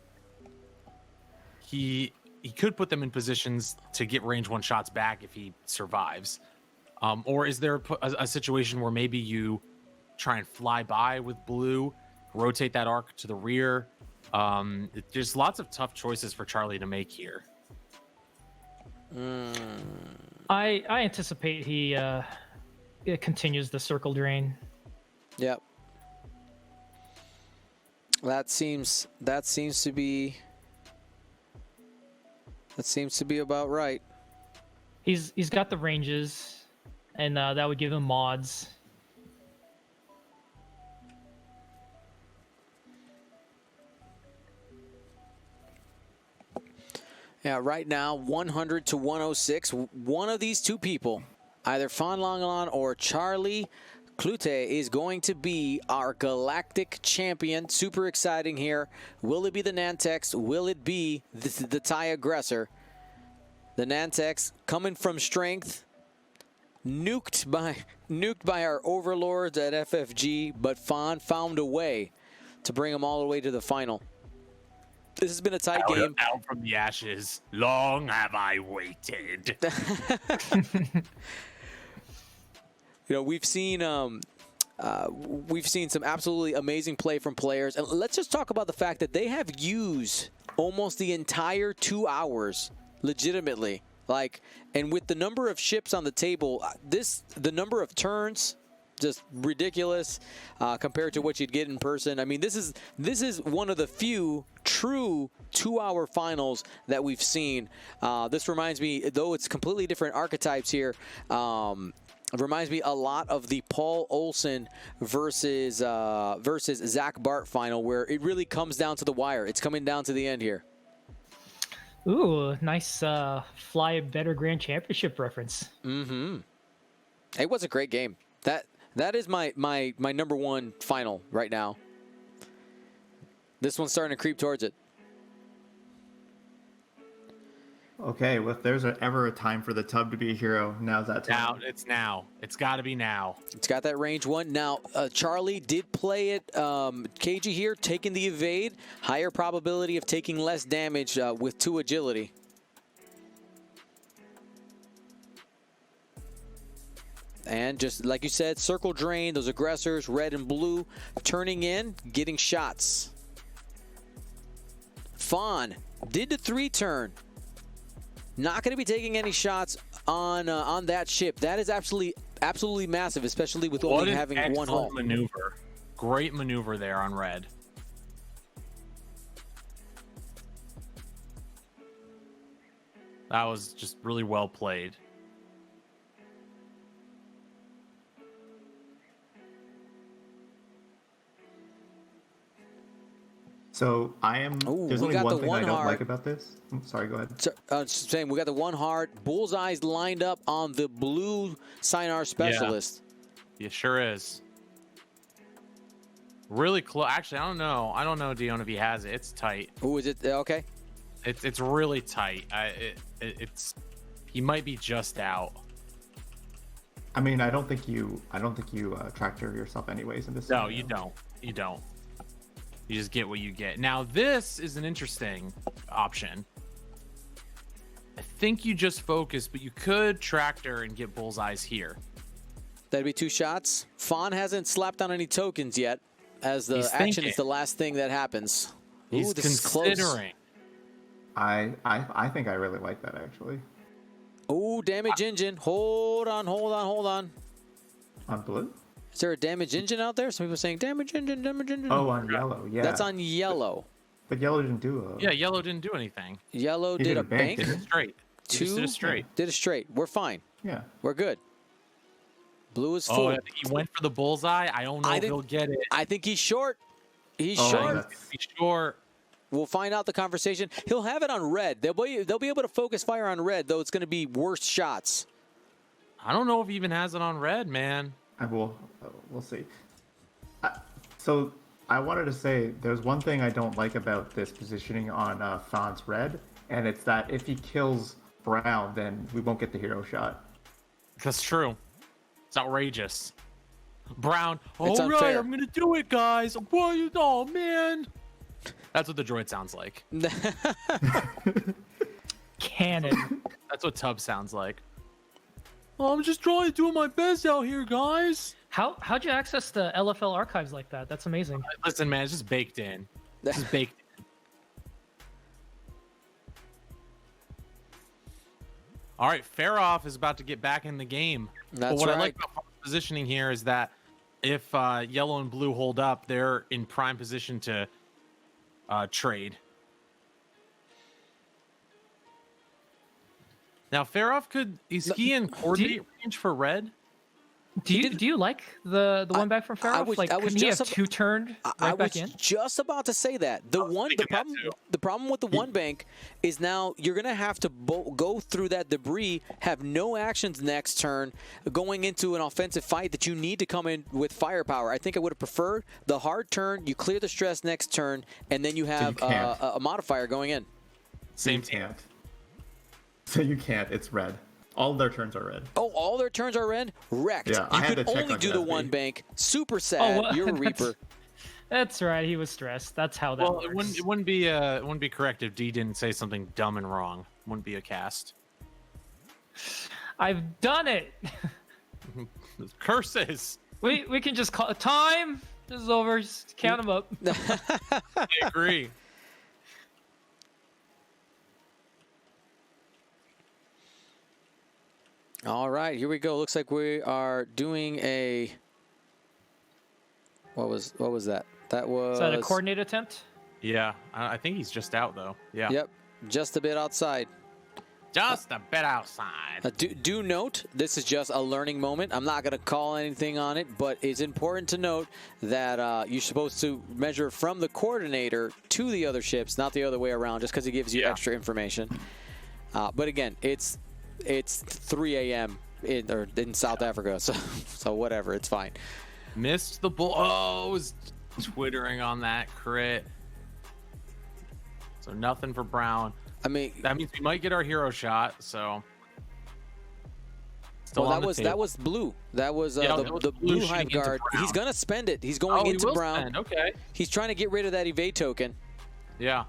he could put them in positions to get range 1 shots back if he survives. Or is there a situation where maybe you try and fly by with blue, rotate that arc to the rear? There's lots of tough choices for Charlie to make here. I anticipate he continues the circle drain. Yep. That seems to be about right. He's got the ranges, and that would give him mods. Yeah, right now 100 to 106. One of these two people, either Faan Langelaan or Charlie Cloete, is going to be our galactic champion. Super exciting here. Will it be the Nantex? Will it be the TIE aggressor? The Nantex coming from strength, nuked by our overlords at FFG, but Faan found a way to bring them all the way to the final. This has been a tight game. Out from the ashes, long have I waited. We've seen some absolutely amazing play from players, and let's just talk about the fact that they have used almost the entire 2 hours legitimately. And with the number of ships on the table, the number of turns, just ridiculous compared to what you'd get in person. I mean, this is one of the few true 2-hour finals that we've seen. This reminds me, though it's completely different archetypes here, it reminds me a lot of the Paul Olsen versus Zach Bart final, where it really comes down to the wire. It's coming down to the end here. Ooh, nice Fly Better Grand Championship reference. Mm-hmm. It was a great game. That is my number one final right now. This one's starting to creep towards it. Okay, well, if there's ever a time for the tub to be a hero, now's that time. Now. It's got to be now. It's got that range one. Now, Charlie did play it. KG here, taking the evade. Higher probability of taking less damage with 2 agility. And just like you said, circle drain, those aggressors, red and blue, turning in, getting shots. Faan did the 3 turn. Not going to be taking any shots on that ship. That is absolutely massive, especially with only having one hull. Maneuver. Great maneuver there on red. That was just really well played. So I am. There's only one thing I don't like about this. Sorry, go ahead. So, saying we got the 1 hard. Bullseyes lined up on the blue Sinar specialist. Yeah, sure is. Really close. Actually, I don't know, Dion, if he has it. It's tight. Who is it? Okay. It's really tight. He might be just out. I mean, I don't think you tractor yourself anyways in this. No, scenario. you don't. You just get what you get. Now, this is an interesting option. I think you just focus, but you could tractor and get bullseyes here. That'd be 2 shots. Faan hasn't slapped on any tokens yet, as the action is the last thing that happens. He's this is close. considering. I think I really like that actually. Ooh, damage engine. Hold on. On blue? Is there a damage engine out there? Some people are saying damage engine. Oh, on yellow, yeah. That's on yellow. But yellow didn't do Yeah, yellow didn't do anything. Yellow He did did a a bank, bank. didn't Straight. He just 2 did a straight. Did a straight. We're fine. Yeah. We're good. Blue is full. Oh, he went for the bullseye. I don't know if he'll get it. I think he's short. He's Oh, short. that's- Be sure. We'll find out the conversation. He'll have it on red. They'll be able to focus fire on red, though it's going to be worse shots. I don't know if he even has it on red, man. We'll see. So I wanted to say there's one thing I don't like about this positioning on Faan's red, and it's that if he kills Brown, then we won't get the hero shot. That's true. It's outrageous. Brown. It's All right, unfair. I'm gonna do it, guys. Oh man. That's what the droid sounds like. Cannon. That's what Tubb sounds like. Oh, I'm just trying to do my best out here, guys. How'd you access the LFL archives like that? That's amazing. Listen, man, it's just baked in. It's just baked in. All right, Faroff is about to get back in the game. That's but what right. I like about positioning here is that if yellow and blue hold up, they're in prime position to trade. Now, Faroff is he in coordinate range for red? Do you like the one back from Faroff? Couldn't he have 2 turned right back in? Just about to say that. The problem with the one bank is now you're gonna have to go through that debris, have no actions next turn, going into an offensive fight that you need to come in with firepower. I think I would have preferred the hard turn. You clear the stress next turn, and then you have a modifier going in. Same You can't. So you can't. It's red. All their turns are red. Oh, all their turns are red? Wrecked. Yeah, I you had could to check only on do the USB. one bank. Super sad. well, You're a that's- Reaper. That's right. He was stressed. That's how that works. It wouldn't be correct if D didn't say something dumb and wrong. Wouldn't be a cast. I've done it. Curses. We can just call time. This is over. Just count them up. I agree. All right, here we go. Looks like we are doing a. What was that? That was. Is that a coordinate attempt? Yeah, I think he's just out though. Yeah. Yep, just a bit outside. Just a bit outside. Do note, this is just a learning moment. I'm not going to call anything on it, but it's important to note that you're supposed to measure from the coordinator to the other ships, not the other way around, just because it gives you extra information. But again, it's 3 a.m. in South Africa. So whatever, it's fine. Missed the bull. Oh, I was twittering on that crit. So nothing for Brown. I mean, That means we might get our hero shot. So. Still well, on the table. that was blue. That was Yeah, the that was the blue blue hive shooting into guard. Brown. He's gonna spend it. He's going he into will Brown. spend. Okay. He's trying to get rid of that evade token. Yeah.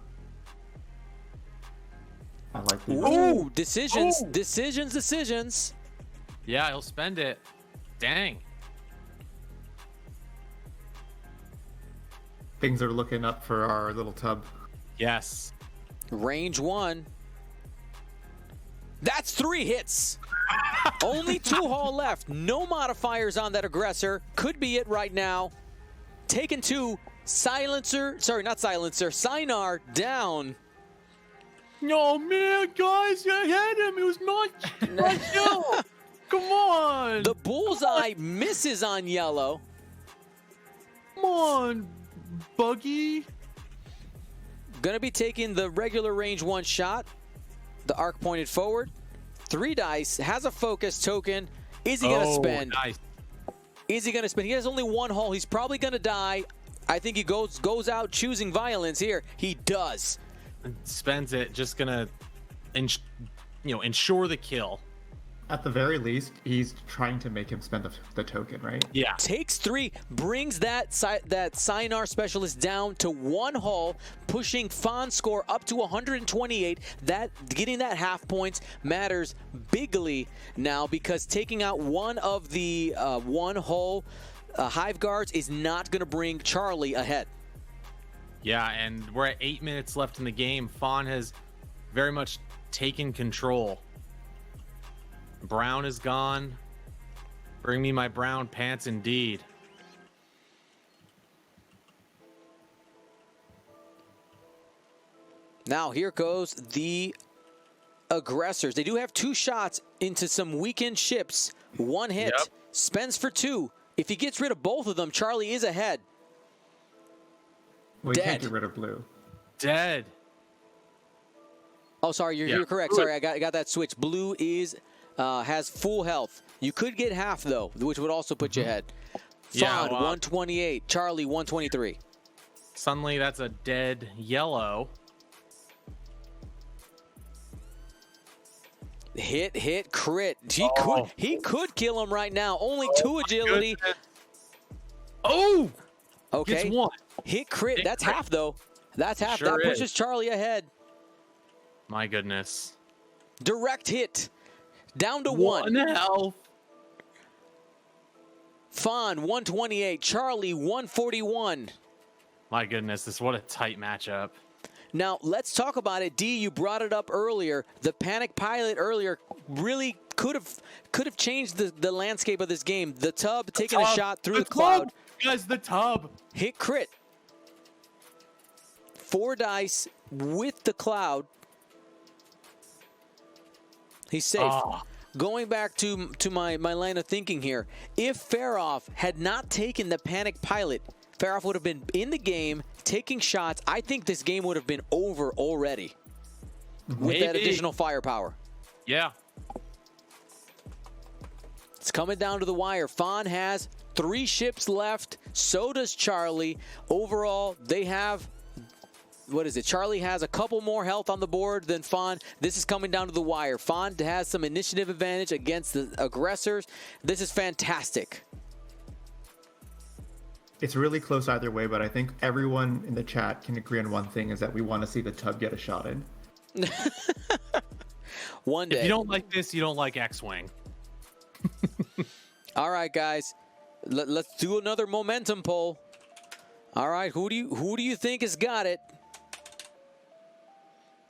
I like the Ooh, decisions. Yeah, he'll spend it. Dang. Things are looking up for our little tub. Yes. Range 1. That's 3 hits. Only 2 hull left. No modifiers on that aggressor. Could be it right now. Taken 2. Silencer. Sorry, not silencer. Sinar down. No, man, guys, I had him. It was my kill. Come on. The bullseye misses on yellow. Come on, Buggy. Gonna be taking the regular range 1 shot. The arc pointed forward. 3 dice. Has a focus token. Is he gonna spend? Nice. Is he gonna spend? He has only 1 hull. He's probably gonna die. I think he goes out choosing violence here. He does. Spends it. Just gonna, ensure the kill. At the very least, he's trying to make him spend the token, right? Yeah. Takes 3, brings that Sinar specialist down to 1 hull, pushing Faan's score up to 128. That getting that half points matters bigly now, because taking out one of the 1 hull hive guards is not going to bring Charlie ahead. Yeah, and we're at 8 minutes left in the game. Faan has very much taken control. Brown is gone. Bring me my brown pants indeed. Now here goes the aggressors. They do have 2 shots into some weakened ships. 1 hit. Yep. Spends for 2. If he gets rid of both of them, Charlie is ahead. We Dead. can't get rid of blue. Dead. Oh, sorry, you're correct. Sorry, I got that switch. Blue is has full health. You could get half though, which would also put you ahead. Yeah, Faan, well, 128. Charlie, 123. Suddenly, that's a dead yellow. Hit, crit. He could kill him right now. Only 2 agility. Goodness. Oh! Okay. Gets 1. Hit, crit. That's half though. That's half. Sure That pushes is. Charlie ahead. My goodness. Direct hit. Down to 1. 1 health. Faan, 128. Charlie, 141. My goodness, what a tight matchup. Now, let's talk about it. D, you brought it up earlier. The panic pilot earlier really could have changed the landscape of this game. The tub taking a shot through the cloud. Guys, the tub. Hit crit. 4 dice with the cloud. He's safe. Oh. Going back to my line of thinking here, if Farov had not taken the panic pilot, Farov would have been in the game, taking shots. I think this game would have been over already with that additional firepower. Yeah. It's coming down to the wire. Faan has 3 ships left. So does Charlie. Overall, they have... What is it? Charlie has a couple more health on the board than Faan. This is coming down to the wire. Faan has some initiative advantage against the aggressors. This is fantastic. It's really close either way, but I think everyone in the chat can agree on one thing, is that we want to see the tub get a shot in. One day. If you don't like this, you don't like X-Wing. All right, guys. Let's do another momentum poll. All right, who do you think has got it?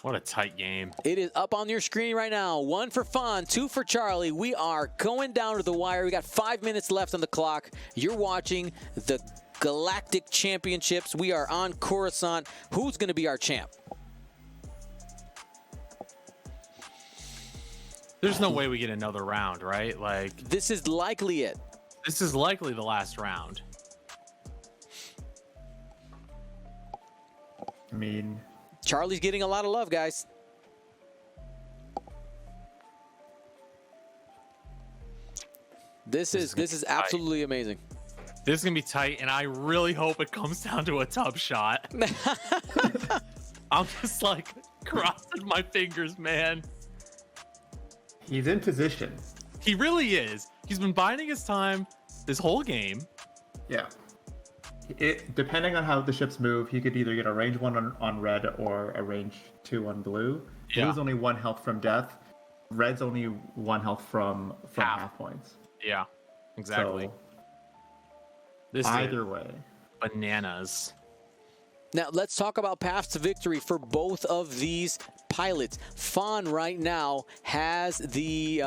What a tight game. It is up on your screen right now. 1 for Faan, 2 for Charlie. We are going down to the wire. We got 5 minutes left on the clock. You're watching the Galactic Championships. We are on Coruscant. Who's going to be our champ? There's no way we get another round, right? Like, This is likely it. this is likely the last round. I mean, Charlie's getting a lot of love, guys. This is absolutely amazing. This is gonna be tight, and I really hope it comes down to a tub shot. I'm just like crossing my fingers, man. He's in position. He really is. He's been biding his time this whole game. Yeah. Depending on how the ships move, he could either get a range 1 on red or a range 2 on blue. Yeah. Blue's only 1 health from death. Red's only 1 health from half points. Yeah, exactly. So, This either is way. bananas. Now let's talk about paths to victory for both of these pilots. Faan right now has a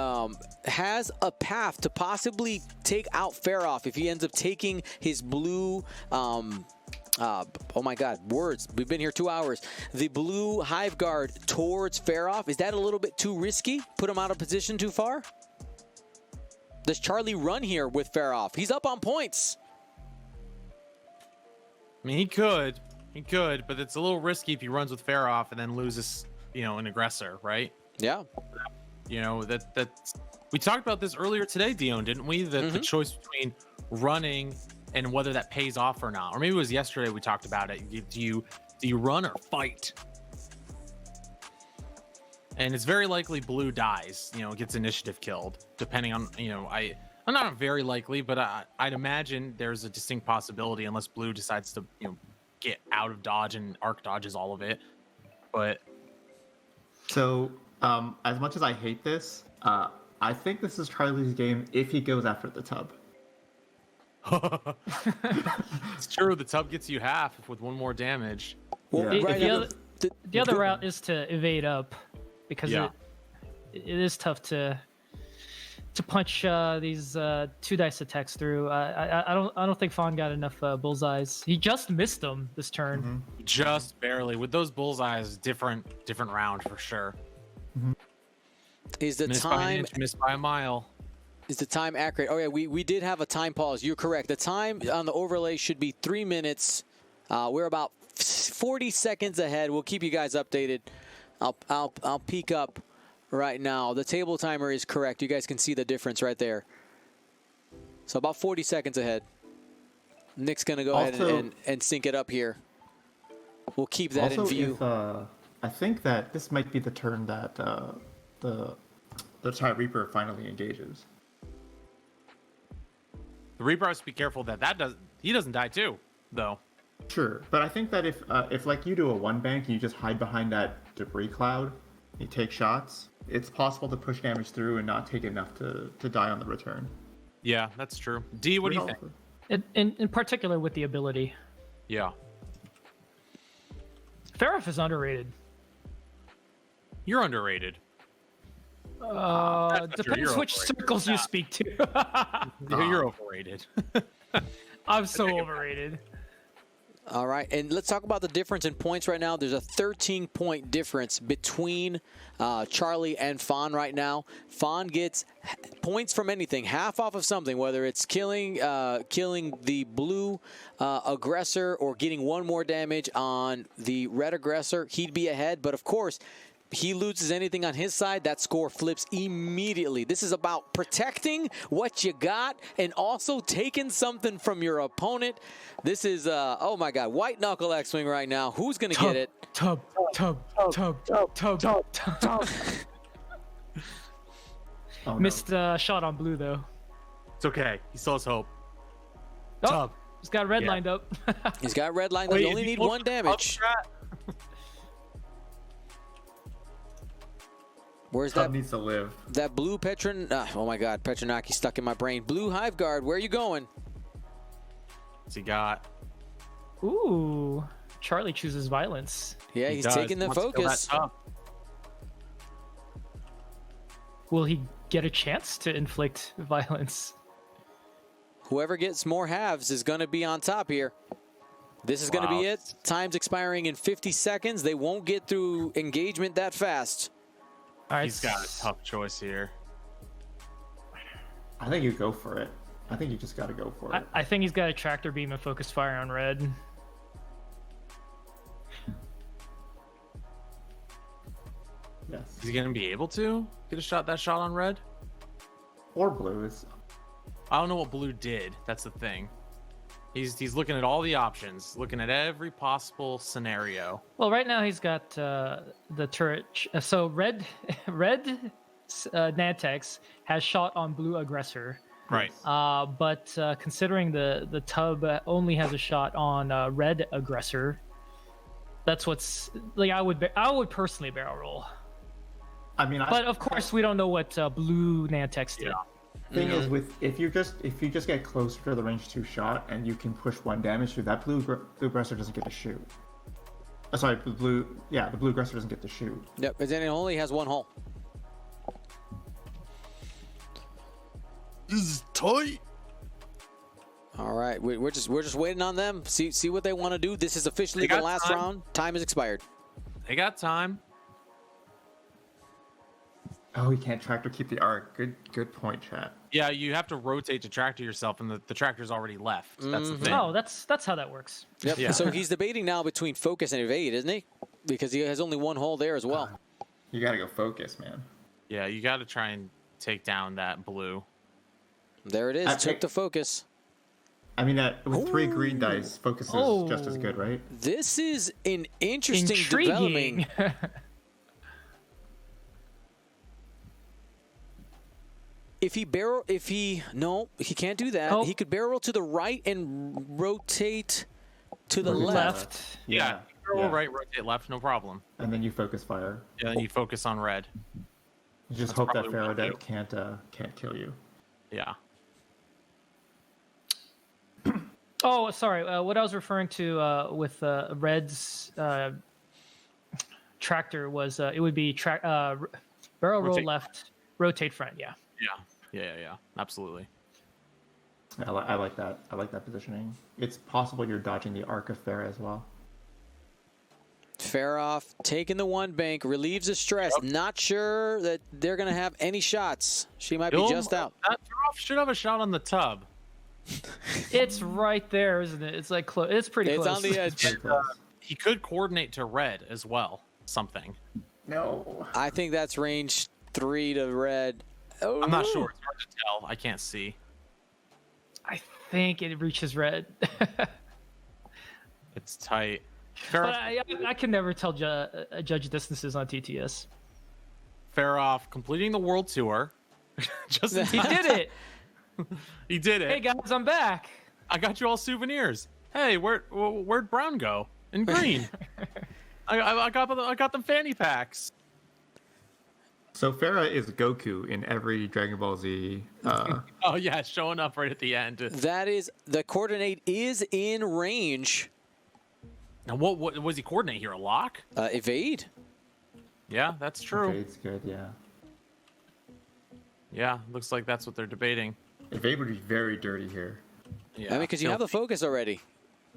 path to possibly take out Farroff if he ends up taking his blue. Oh my God, words. We've been here 2 hours. The blue Hive Guard towards Farroff. Is that a little bit too risky? Put him out of position too far? Does Charlie run here with Farroff? He's up on points. I mean, he could, but it's a little risky if he runs with Farroff and then loses, an aggressor, right? Yeah. That we talked about this earlier today, Dion, didn't we? The choice between running and whether that pays off or not, or maybe it was yesterday we talked about it. Do you run or fight? And it's very likely blue dies, gets initiative killed, depending on, I'm not very likely, but I'd imagine there's a distinct possibility unless blue decides to, get out of dodge and arc dodges all of it. But So, as much as I hate this, I think this is Charlie's game if he goes after the tub. it's true, the tub gets you half with 1 more damage. Well, Yeah. right now, The other route is to evade up, because Yeah. it is tough to punch these 2 dice attacks through. I don't think Faan got enough bullseyes. He just missed them this turn. Just barely. With those bullseyes, different round for sure. is the Missed by an time inch, missed by a mile. Is the time accurate? Oh yeah, we did have a time pause. You're correct. The time on the overlay should be 3 minutes. We're about 40 seconds ahead. We'll keep you guys updated. I'll peek up right now. The table timer is correct. You guys can see the difference right there. So about 40 seconds ahead. Nick's gonna go ahead and sync it up here. We'll keep that in view. I think that this might be the turn that the TIE Reaper finally engages. The Reaper has to be careful that he doesn't die too, though. Sure, but I think that if like you do a 1 bank and you just hide behind that debris cloud, you take shots, it's possible to push damage through and not take enough to die on the return. Yeah, that's true. D, what do you think? In particular with the ability. Yeah. Farroff is underrated. You're underrated. Depends which circles you speak to. You're overrated. I'm so overrated. All right, and let's talk about the difference in points right now. There's a 13-point difference between Charlie and Faan right now. Faan gets points from anything, half off of something, whether it's killing the blue aggressor or getting 1 more damage on the red aggressor. He'd be ahead, but of course, he loses anything on his side, that score flips immediately. This is about protecting what you got and also taking something from your opponent. This is, oh my God, white knuckle X-Wing right now. Who's going to get it? Tub. Oh, no. Missed shot on blue, though. It's okay. He still has hope. Oh, Tub. he's got red lined up. He's got red line. They only need 1 damage. Where's Tub that? needs to live. That blue oh my God, Petronaki stuck in my brain. Blue Hive Guard, where are you going? What's he got? Ooh, Charlie chooses violence. Yeah, he's taking the focus. Will he get a chance to inflict violence? Whoever gets more halves is going to be on top here. This is going to be it. Time's expiring in 50 seconds. They won't get through engagement that fast. All right, He's got a tough choice here. I think you go for it. I think you just got to go for it. I think he's got a tractor beam and focus fire on red. Yes. Is he going to be able to get that shot on red? Or blue is. I don't know what blue did. That's the thing. He's looking at all the options, looking at every possible scenario. Well, right now he's got the turret. So red Nantex has shot on blue aggressor. Right. But considering the tub only has a shot on red aggressor, that's what's like. I would personally barrel roll. I mean, But of course, we don't know what blue Nantex did. Thing is, if you just get closer to the range 2 shot and you can push 1 damage through, that blue aggressor doesn't get to shoot. Sorry, the blue aggressor doesn't get to shoot. Yep, but then it only has 1 hole. This is tight. All right, we're just waiting on them. See what they want to do. This is officially the last time. round. Time has expired. They got time. Oh, he can't tractor keep the arc. Good point, chat. Yeah, you have to rotate to tractor yourself, and the tractor's already left. That's the thing. Oh, that's how that works. Yep. Yeah. So he's debating now between focus and evade, isn't he? Because he has only 1 hole there as well. You gotta go focus, man. Yeah, you got to try and take down that blue. There it is. Took the focus. I mean, with 3 green dice, focus is just as good, right? This is an interesting Intriguing. development. No, he can't do that. Oh. He could barrel to the right and rotate to the left. Yeah. Roll right, rotate left, no problem. And then you focus fire. Yeah, then you focus on red. You just That's hope that probably what Pharaoh I deck can't kill you. Yeah. Oh, sorry. What I was referring to with red's tractor was it would be barrel roll Rotate. left, rotate front. Yeah. Yeah. Absolutely. I like that. I like that positioning. It's possible you're dodging the arc of Farah as well. Faroff taking the 1 bank, relieves the stress. Not sure that they're going to have any shots. She might be just out. That throw should have a shot on the tub. It's right there, isn't it? It's like close. It's pretty It's close. on the edge. Pretty close. He could coordinate to red as well. Something. No. I think that's range 3 to red. Oh, I'm not sure. It's hard to tell. I can't see. I think it reaches red. It's tight. But I can never tell judge distances on TTS. Faroff completing the world tour. Just in He time. did it. He did it. Hey guys, I'm back. I got you all souvenirs. Hey, where'd Brown go? And green. I got them fanny packs. So Farah is Goku in every Dragon Ball Z. Oh yeah, showing up right at the end. That is, the coordinate is in range. Now what was he coordinate here? A lock? Evade. Yeah, that's true. Evade's good, yeah. Yeah, looks like that's what they're debating. Evade would be very dirty here. Yeah, I mean, because you have the focus already.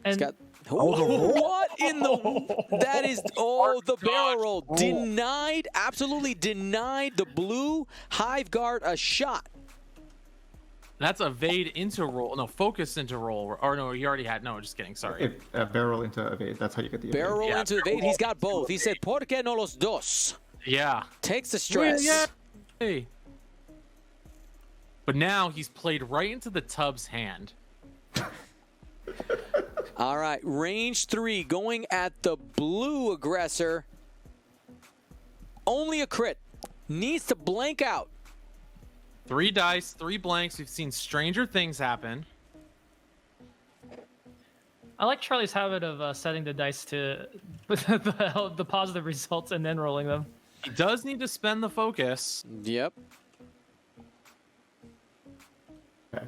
And It's got. What in the? That is. Oh, the barrel roll denied. Absolutely denied the blue hive guard a shot. That's evade into roll. No, focus into roll. Or no, he already had. No, just kidding. Sorry. Barrel into evade. That's how you get the evade. Barrel roll Yeah, into barrel evade. He's got roll both. He said, "Por qué no los dos?" Yeah. Takes the stress. Yeah. Hey. But now he's played right into the tub's hand. All right, range 3 going at the blue aggressor. Only a crit. Needs to blank out. 3 dice, 3 blanks. We've seen stranger things happen. I like Charlie's habit of setting the dice to the positive results and then rolling them. He does need to spend the focus. Yep. Okay.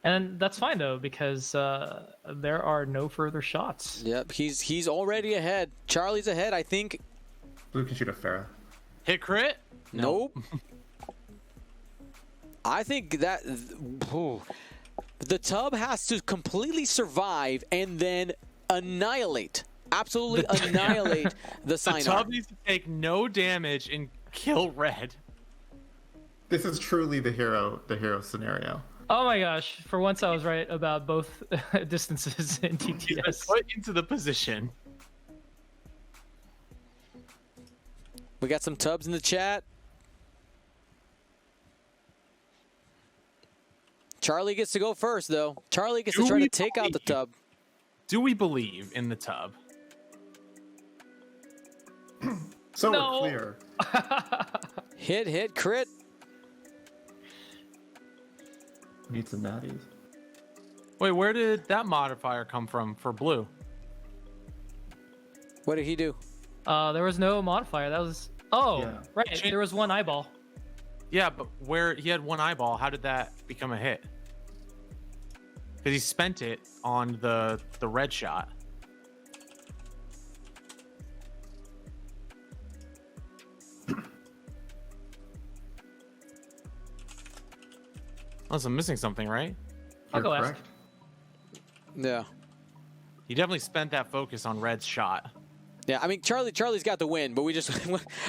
And that's fine though, because there are no further shots. Yep. He's already ahead. Charlie's ahead, I think. Blue can shoot a Farah. Hit crit? Nope. I think that the tub has to completely survive and then annihilate. Absolutely annihilate the The sign. tub needs to take no damage and kill red. This is truly the hero scenario. Oh my gosh! For once, I was right about both distances in He's been TTS. put into the position. We got some tubs in the chat. Charlie gets to go first, though. Charlie gets to Do try to we take out the believe- tub. Do we believe in the tub? So No. we're clear. Hit, crit. Need some natties. Wait, where did that modifier come from for blue? What did he do? There was no modifier. That was. Oh, Yeah. right. There was one eyeball. Yeah, but where he had one eyeball, how did that become a hit? Because he spent it on the red shot. Unless I'm missing something, right? I'll You're go ask. correct. Yeah. He definitely spent that focus on red's shot. Yeah, I mean, Charlie's got the win, but we just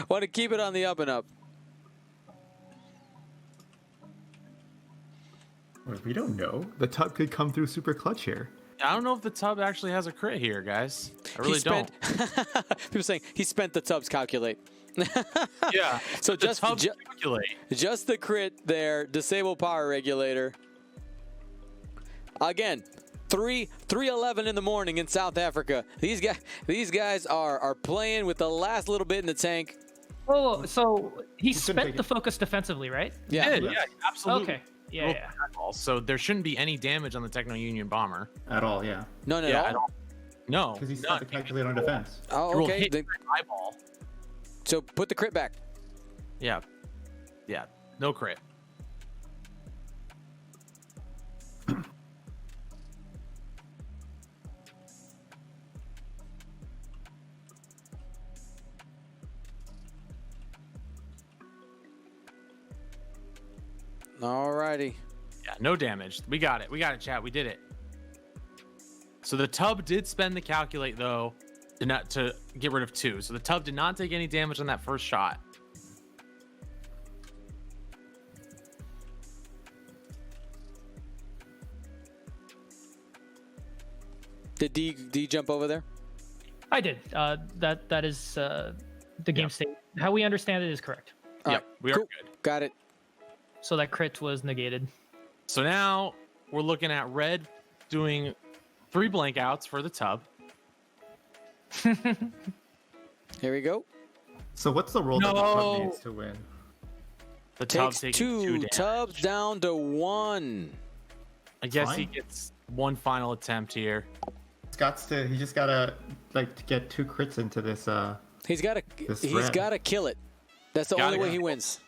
want to keep it on the up and up. Well, we don't know. The tub could come through super clutch here. I don't know if the tub actually has a crit here, guys. I really don't. People saying he spent the tubs calculate. Yeah. So the just tub calculate. just the crit there. Disable power regulator. Again, 3:11 in the morning in South Africa. These guys are playing with the last little bit in the tank. Oh, so he couldn't spent take the it. focus defensively, right? Yeah. Yeah, absolutely. Okay. Yeah, Rolled yeah. eyeball, so there shouldn't be any damage on the Techno Union bomber. At all, yeah. None at Yeah, all. at all. No. Because he none. set the calculator on defense. Oh, You roll okay. hit Then- eyeball. so put the crit back. Yeah. Yeah. No crit. Alrighty. Yeah, no damage. We got it. We got it, chat. We did it. So the tub did spend the calculate though, to get rid of 2. So the tub did not take any damage on that first shot. Did D jump over there? I did. That is the game Yeah. state. How we understand it is correct. All Yep, right, we are cool. good. Got it. So that crit was negated. So now we're looking at red doing 3 blank outs for the tub. Here we go. So what's the role that the No. tub needs to win? The tub Takes taking 2 two. damage. Tubs down to 1. I guess he Fine. gets one final attempt here. He just gotta like to get 2 crits into this. He's got This to thread. kill it. That's the Gotta only way go. he wins.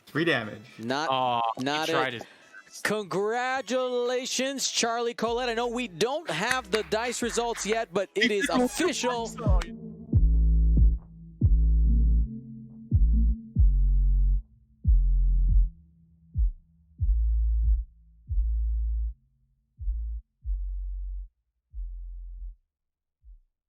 3 damage. Not Oh, Not he tried it. his Congratulations, Charlie Colette. I know we don't have the dice results yet, but it is official.